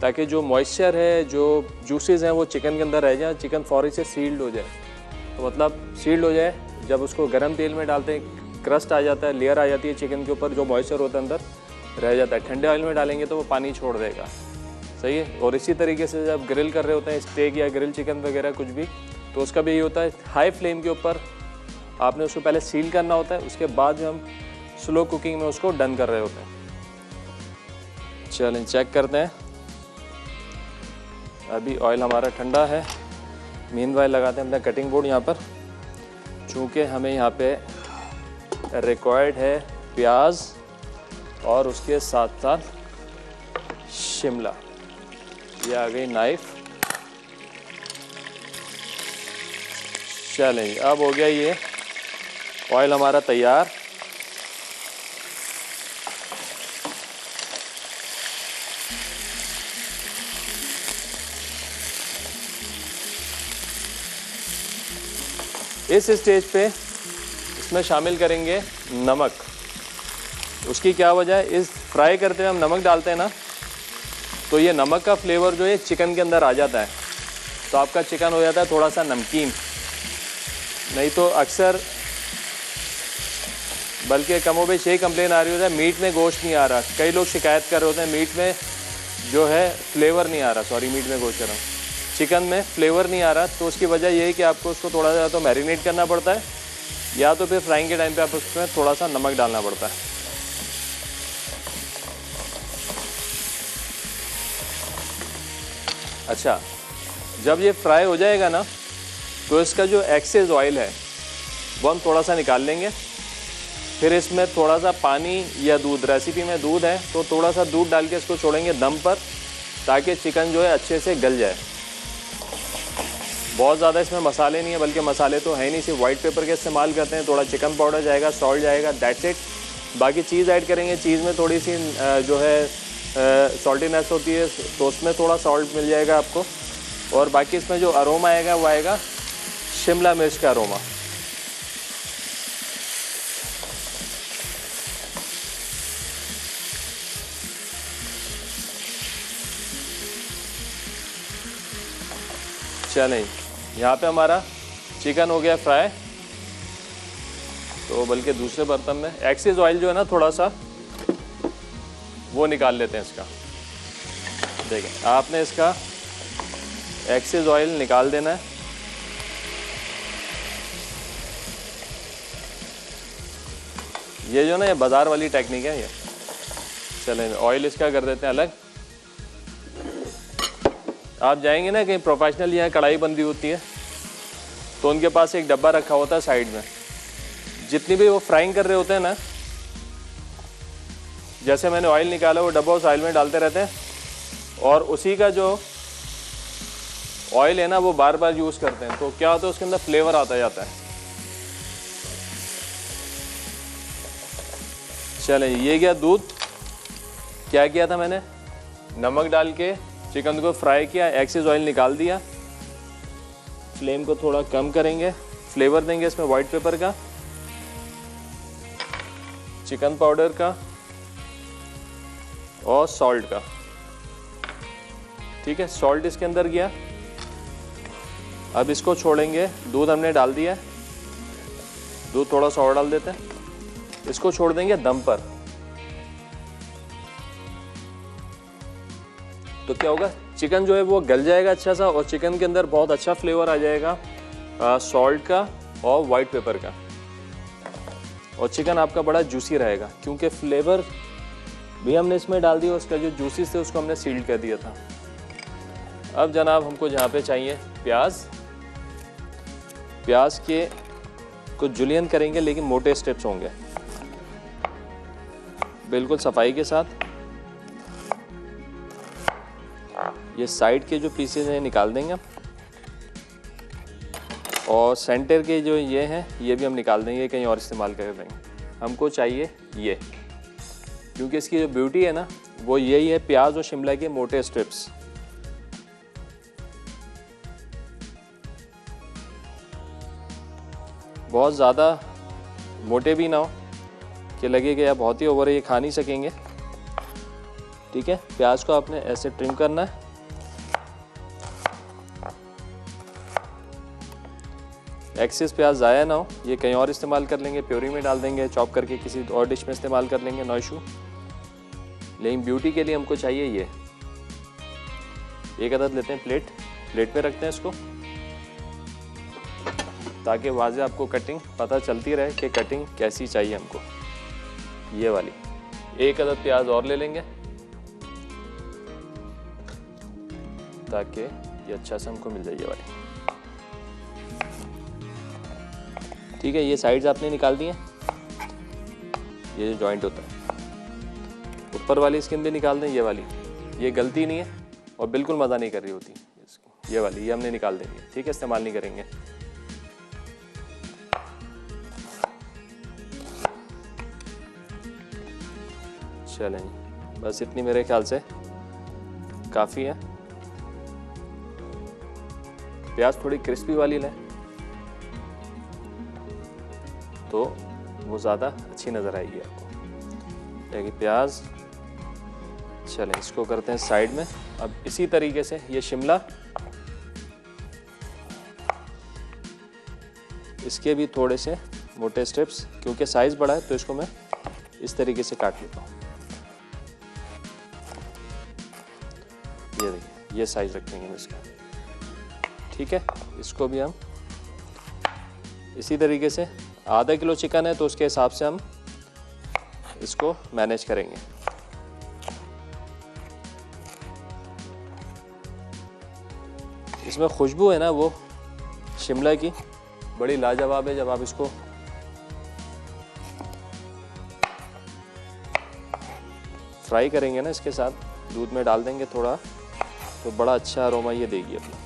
S1: ताकि जो मॉइस्चर है, जो जूसेस हैं, वो चिकन के अंदर रह जाए, चिकन फौरी से सील्ड हो जाए। तो मतलब सील्ड हो जाए, जब उसको गर्म तेल में डालते हैं क्रस्ट आ जाता है, लेयर आ जाती है चिकन के ऊपर, जो मॉइस्चर होता है अंदर रह जाता है। ठंडे ऑयल में डालेंगे तो वो पानी छोड़ देगा। सही है। और इसी तरीके से जब ग्रिल कर रहे होते हैं स्टेक या ग्रिल चिकन वगैरह कुछ भी, तो उसका भी यही होता है, हाई फ्लेम के ऊपर आपने उसको पहले सील करना होता है, उसके बाद जो हम स्लो कुकिंग में उसको डन कर रहे होते हैं। चलें चेक करते हैं। अभी ऑयल हमारा ठंडा है। मीनवाइल लगाते हैं अपना कटिंग बोर्ड यहाँ पर, चूँकि हमें यहाँ पे रिक्वायर्ड है प्याज और उसके साथ साथ शिमला। ये आ गई नाइफ। चलें, अब हो गया ये ऑयल हमारा तैयार। इस स्टेज पे इसमें शामिल करेंगे नमक। उसकी क्या वजह है? इस फ्राई करते हुए हम नमक डालते हैं ना, तो ये नमक का फ्लेवर जो है चिकन के अंदर आ जाता है, तो आपका चिकन हो जाता है थोड़ा सा नमकीन। नहीं तो अक्सर, बल्कि कमोबेश यही कंप्लेन आ रही होता है, मीट में गोश्त नहीं आ रहा। कई लोग शिकायत कर रहे होते हैं मीट में जो है फ्लेवर नहीं आ रहा। सॉरी, मीट में गोश्त कर रहा हूँ, चिकन में फ्लेवर नहीं आ रहा। तो उसकी वजह ये है कि आपको उसको थोड़ा सा तो मैरिनेट करना पड़ता है, या तो फिर फ्राइंग के टाइम पे आप उसमें थोड़ा सा नमक डालना पड़ता है। अच्छा, जब ये फ्राई हो जाएगा ना तो इसका जो एक्सेस ऑयल है वो हम थोड़ा सा निकाल लेंगे। फिर इसमें थोड़ा सा पानी या दूध, रेसिपी में दूध है तो थोड़ा सा दूध डाल के इसको छोड़ेंगे दम पर, ताकि चिकन जो है अच्छे से गल जाए। बहुत ज़्यादा इसमें मसाले नहीं है, बल्कि मसाले तो है नहीं, सिर्फ वाइट पेपर के इस्तेमाल करते हैं। थोड़ा चिकन पाउडर जाएगा, सॉल्ट जाएगा, दैट्स इट। बाकी चीज़ ऐड करेंगे, चीज़ में थोड़ी सी जो है सॉल्टीनेस होती है तो उसमें थोड़ा सॉल्ट मिल जाएगा आपको। और बाकी इसमें जो अरोमा आएगा वो आएगा शिमला मिर्च का अरोमा। चलें, यहाँ पे हमारा चिकन हो गया फ्राई। तो बल्कि दूसरे बर्तन में एक्सेस ऑयल जो है ना थोड़ा सा वो निकाल लेते हैं इसका। देखें, आपने इसका एक्सेस ऑयल निकाल देना है। ये जो ना ये बाज़ार वाली टेक्निक है ये। चलें, ऑयल इसका कर देते हैं अलग। आप जाएंगे ना कहीं प्रोफेशनल यहाँ कढ़ाई बन रही होती है तो उनके पास एक डब्बा रखा होता है साइड में, जितनी भी वो फ्राइंग कर रहे होते हैं ना, जैसे मैंने ऑयल निकाला वो डब्बा उस ऑयल में डालते रहते हैं और उसी का जो ऑयल है ना वो बार बार यूज़ करते हैं। तो क्या होता है, उसके अंदर फ्लेवर आता जाता है। चलें, ये गया दूध। क्या किया था मैंने, नमक डाल के चिकन को फ्राई किया, एक्सेस ऑयल निकाल दिया। फ्लेम को थोड़ा कम करेंगे, फ्लेवर देंगे इसमें वाइट पेपर का, चिकन पाउडर का और सॉल्ट का। ठीक है, सॉल्ट इसके अंदर गया। अब इसको छोड़ेंगे, दूध हमने डाल दिया, दूध थोड़ा सा और डाल देते हैं, इसको छोड़ देंगे दम पर। तो क्या होगा, चिकन जो है वो गल जाएगा अच्छा सा और चिकन के अंदर बहुत अच्छा फ्लेवर आ जाएगा सॉल्ट का और वाइट पेपर का। और चिकन आपका बड़ा जूसी रहेगा क्योंकि फ्लेवर भी हमने इसमें डाल दिया, उसका जो जूसी थे उसको हमने सील्ड कर दिया था। अब जनाब हमको जहाँ पे चाहिए प्याज के कुछ जुलियन करेंगे, लेकिन मोटे स्टेप्स होंगे, बिल्कुल सफाई के साथ। ये साइड के जो पीसेज हैं निकाल देंगे और सेंटर के जो ये हैं ये भी हम निकाल देंगे, कहीं और इस्तेमाल कर देंगे। हमको चाहिए ये, क्योंकि इसकी जो ब्यूटी है ना वो यही है, प्याज और शिमला के मोटे स्ट्रिप्स। बहुत ज़्यादा मोटे भी ना हो कि लगे कि यार बहुत ही ओवर है, ये खा नहीं सकेंगे। ठीक है, प्याज को आपने ऐसे ट्रिम करना है। एक्सेस प्याज ज़ाया ना हो, ये कहीं और इस्तेमाल कर लेंगे, प्योरी में डाल देंगे, चॉप करके किसी और डिश में इस्तेमाल कर लेंगे, नो इशू। लेकिन ब्यूटी के लिए हमको चाहिए ये। एक अदद लेते हैं, प्लेट पे रखते हैं इसको, ताकि वाज़े आपको कटिंग पता चलती रहे कि कटिंग कैसी चाहिए हमको। ये वाली एक अदद प्याज और ले लेंगे ताकि ये अच्छा से हमको मिल जाए, ये वाली। ठीक है, ये साइड्स आपने निकाल दी हैं, ये जो जॉइंट होता है। ऊपर वाली स्किन भी निकाल दें, ये वाली, ये गलती नहीं है और बिल्कुल मज़ा नहीं कर रही होती ये वाली, ये हमने निकाल देनी है। ठीक है, इस्तेमाल नहीं करेंगे। चलें, बस इतनी मेरे ख्याल से काफ़ी है। प्याज थोड़ी क्रिस्पी वाली लें तो वो ज़्यादा अच्छी नज़र आएगी आपको। देखिए प्याज, चलें इसको करते हैं साइड में। अब इसी तरीके से ये शिमला, इसके भी थोड़े से मोटे स्ट्रिप्स, क्योंकि साइज़ बड़ा है तो इसको मैं इस तरीके से काट लेता हूँ। ये देखिए, ये साइज़ रखेंगे हम इसका। ठीक है, इसको भी हम इसी तरीके से आधा किलो चिकन है तो उसके हिसाब से हम इसको मैनेज करेंगे। इसमें खुशबू है ना वो शिमला की, बड़ी लाजवाब है। जब आप इसको फ्राई करेंगे ना, इसके साथ दूध में डाल देंगे थोड़ा, तो बड़ा अच्छा अरोमा ये देगी अपना।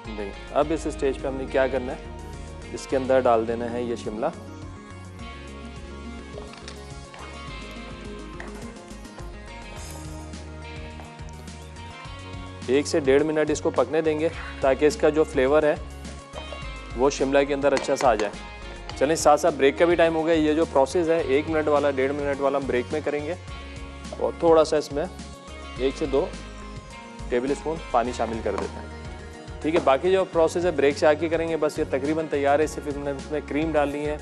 S1: देखिए अब इस स्टेज पे हमने क्या करना है, इसके अंदर डाल देना है ये शिमला। एक से 1.5 मिनट इसको पकने देंगे ताकि इसका जो फ्लेवर है वो शिमला के अंदर अच्छा सा आ जाए। चलें, साथ साथ ब्रेक का भी टाइम हो गया। ये जो प्रोसेस है 1 मिनट वाला 1.5 मिनट वाला हम ब्रेक में करेंगे और थोड़ा सा इसमें 1 से 2 टेबल स्पून पानी शामिल कर देते हैं। ठीक है, बाकी जो प्रोसेस है ब्रेक से आके करेंगे। बस ये तकरीबन तैयार है। सिर्फ हमने इसमें क्रीम डालनी है,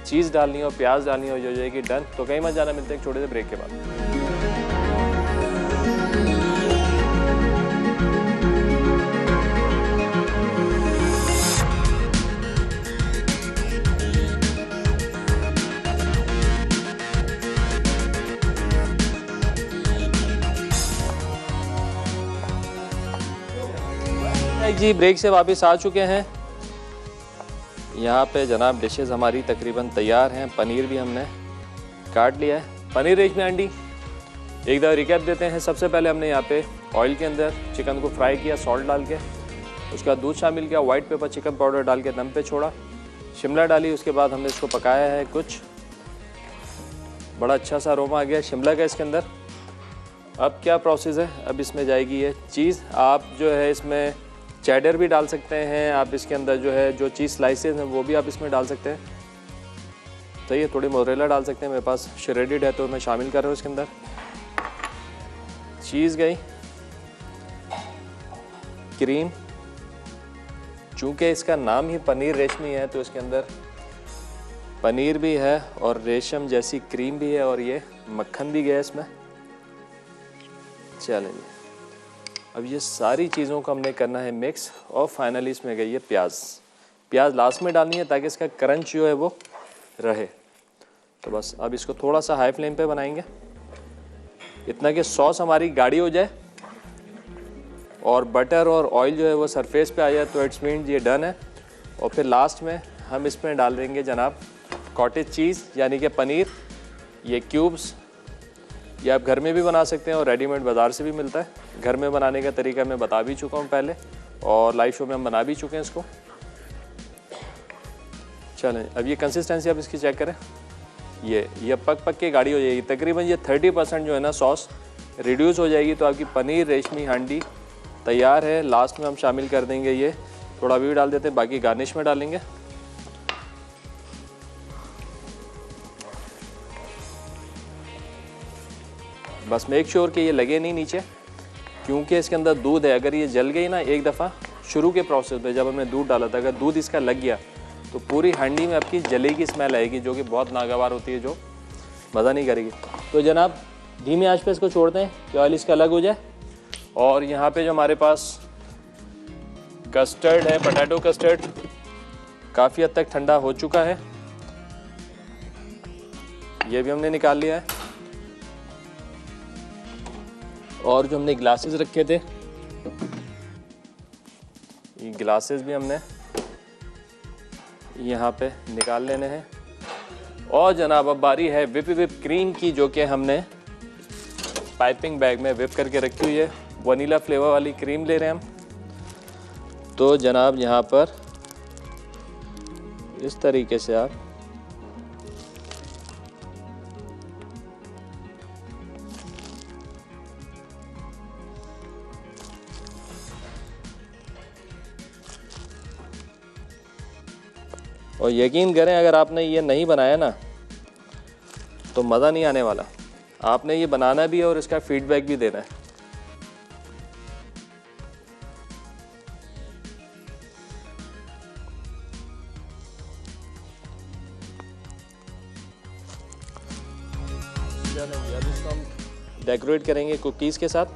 S1: चीज़ डालनी है और प्याज डालनी है और हो जाएगी डन। तो कहीं मत जाना, मिलते हैं एक छोटे से ब्रेक के बाद। जी ब्रेक से वापस आ चुके हैं। यहाँ पे जनाब डिशेस हमारी तकरीबन तैयार हैं। पनीर भी हमने काट लिया है। पनीर रेशमी हांडी एक दफ़ा रिकैप देते हैं। सबसे पहले हमने यहाँ पे ऑयल के अंदर चिकन को फ्राई किया सॉल्ट डाल के, उसके बाद दूध शामिल किया, वाइट पेपर चिकन पाउडर डाल के दम पे छोड़ा, शिमला डाली, उसके बाद हमने इसको पकाया है कुछ। बड़ा अच्छा सा अरोमा आ गया शिमला का इसके अंदर। अब क्या प्रोसेस है, अब इसमें जाएगी ये चीज़। आप जो है इसमें चेडर भी डाल सकते हैं, आप इसके अंदर जो है जो चीज़ स्लाइसेस हैं वो भी आप इसमें डाल सकते हैं। तो ये थोड़ी मोज़रेला डाल सकते हैं, मेरे पास श्रेडेड है तो मैं शामिल कर रहा हूँ इसके अंदर। चीज़ गई, क्रीम, चूँकि इसका नाम ही पनीर रेशमी है तो इसके अंदर पनीर भी है और रेशम जैसी क्रीम भी है और ये मक्खन भी गया इसमें। चलेंगे, अब ये सारी चीज़ों को हमने करना है मिक्स और फाइनली इसमें गई है प्याज। प्याज लास्ट में डालनी है ताकि इसका क्रंच जो है वो रहे। तो बस अब इसको थोड़ा सा हाई फ्लेम पे बनाएंगे, इतना कि सॉस हमारी गाढ़ी हो जाए और बटर और ऑयल जो है वो सरफेस पे आ जाए। तो इट्स मीन ये डन है। और फिर लास्ट में हम इसमें डाल देंगे जनाब कॉटेज चीज़, यानी कि पनीर। ये क्यूब्स ये आप घर में भी बना सकते हैं और रेडीमेड बाज़ार से भी मिलता है। घर में बनाने का तरीका मैं बता भी चुका हूँ पहले और लाइव शो में हम बना भी चुके हैं इसको। चलें, अब ये कंसिस्टेंसी आप इसकी चेक करें। ये पक के गाढ़ी हो जाएगी। तकरीबन ये 30% जो है ना सॉस रिड्यूस हो जाएगी। तो आपकी पनीर रेशमी हांडी तैयार है। लास्ट में हम शामिल कर देंगे ये, थोड़ा भी डाल देते हैं, बाकी गार्निश में डालेंगे। बस मेक श्योर कि ये लगे नहीं नीचे, क्योंकि इसके अंदर दूध है। अगर ये जल गई ना एक दफ़ा शुरू के प्रोसेस में जब हमने दूध डाला था, अगर दूध इसका लग गया तो पूरी हांडी में आपकी जले की स्मेल आएगी जो कि बहुत नागवार होती है, जो मज़ा नहीं करेगी। तो जनाब धीमी आंच पे इसको छोड़ते हैं कि ऑयल इसका अलग हो जाए। और यहाँ पे जो हमारे पास कस्टर्ड है, पोटैटो कस्टर्ड, काफ़ी हद तक ठंडा हो चुका है। ये भी हमने निकाल लिया है। और जो हमने ग्लासेस रखे थे, ये ग्लासेस भी हमने यहाँ पे निकाल लेने हैं। और जनाब अब बारी है विप क्रीम की, जो कि हमने पाइपिंग बैग में विप करके रखी हुई है। वनीला फ्लेवर वाली क्रीम ले रहे हैं हम। तो जनाब यहाँ पर इस तरीके से आप और यकीन करें अगर आपने ये नहीं बनाया ना तो मज़ा नहीं आने वाला। आपने ये बनाना भी है और इसका फीडबैक भी देना है। अब इसको हम डेकोरेट करेंगे कुकीज़ के साथ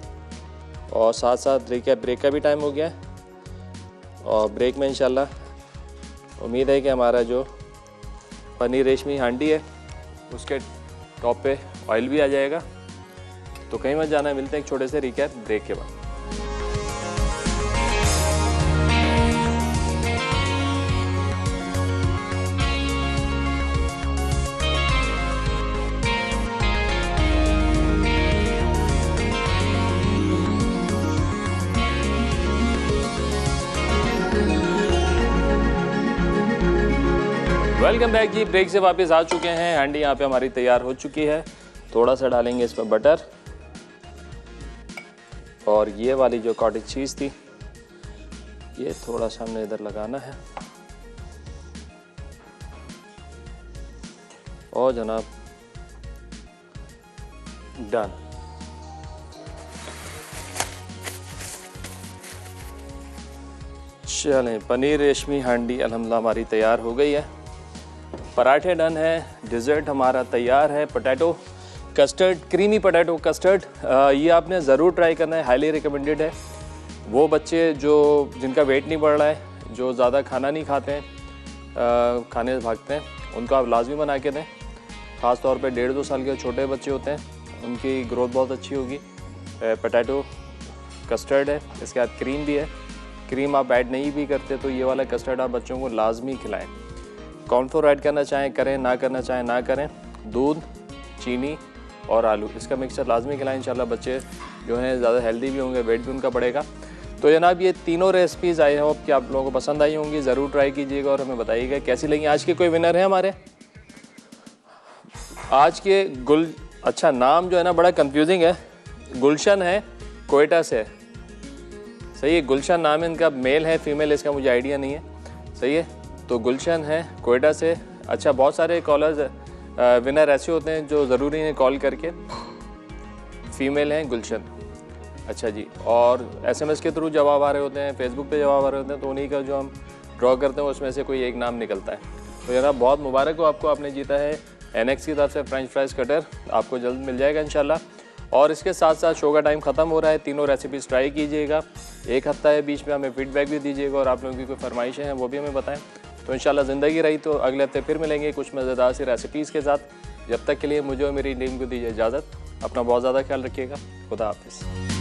S1: और साथ साथ ब्रेक का भी टाइम हो गया है। और ब्रेक में इंशाल्लाह उम्मीद है कि हमारा जो पनीर रेशमी हांडी है उसके टॉप पे ऑयल भी आ जाएगा। तो कहीं मत जाना, मिलते हैं एक छोटे से रिकैप ब्रेक के बाद। वेलकम बैक जी। ब्रेक से वापस आ चुके हैं। हांडी यहाँ पे हमारी तैयार हो चुकी है। थोड़ा सा डालेंगे इस पर बटर और ये वाली जो कॉटेज चीज़ थी ये थोड़ा सा हमने इधर लगाना है। और जनाब डन। चलें, पनीर रेशमी हांडी अल्हम्दुलिल्लाह हमारी तैयार हो गई है। पराठे डन है। डिज़र्ट हमारा तैयार है। Potato custard, creamy potato custard, ये आपने ज़रूर ट्राई करना है, हाईली रिकमेंडेड है। वो बच्चे जिनका वेट नहीं बढ़ रहा है, जो ज़्यादा खाना नहीं खाते हैं, खाने से भागते हैं, उनको आप लाजमी बना के दें। ख़ास तौर पे 1.5-2 साल के छोटे बच्चे होते हैं, उनकी ग्रोथ बहुत अच्छी होगी। पोटैटो कस्टर्ड है, इसके साथ क्रीम भी है। क्रीम आप ऐड नहीं भी करते तो ये वाला कस्टर्ड आप बच्चों को लाजमी खिलाएँ। कॉर्नफ्लोर ऐड करना चाहें करें, ना करना चाहें ना करें। दूध, चीनी और आलू, इसका मिक्सचर लाजमी खिलाएं। इंशाल्लाह बच्चे जो हैं ज़्यादा हेल्दी भी होंगे, वेट भी उनका बढ़ेगा। तो जनाब ये तीनों रेसिपीज़ आई होप कि आप लोगों को पसंद आई होंगी। ज़रूर ट्राई कीजिएगा और हमें बताइएगा कैसी लगी। आज के कोई विनर है हमारे आज के? अच्छा, नाम जो है ना बड़ा कंफ्यूजिंग है। गुलशन है, कोयटा से। सही है, गुलशन नाम है इनका। मेल है फीमेल इसका मुझे आइडिया नहीं है। सही है, तो गुलशन है कोयटा से। अच्छा, बहुत सारे कॉलर्स विनर ऐसे होते हैं जो ज़रूरी नहीं कॉल करके, फीमेल हैं गुलशन। अच्छा जी, और SMS के थ्रू जवाब आ रहे होते हैं, फेसबुक पे जवाब आ रहे होते हैं, तो उन्हीं का जो हम ड्रॉ करते हैं उसमें से कोई एक नाम निकलता है। तो यार बहुत मुबारक हो आपको, आपने जीता है NX की तरफ से फ्रेंच फ्राइज़ कटर। आपको जल्द मिल जाएगा इंशाल्लाह। और इसके साथ साथ शो का टाइम ख़त्म हो रहा है। तीनों रेसिपीज़ ट्राई कीजिएगा। एक हफ्ता है बीच में, हमें फीडबैक भी दीजिएगा और आप लोगों की कोई फरमाइशें हैं वो भी हमें बताएं। तो इंशाल्लाह ज़िंदगी रही तो अगले हफ्ते फिर मिलेंगे कुछ मज़ेदार सी रेसिपीज़ के साथ। जब तक के लिए मुझे और मेरी टीम को दीजिए इजाज़त। अपना बहुत ज़्यादा ख्याल रखिएगा। खुदा हाफिज़।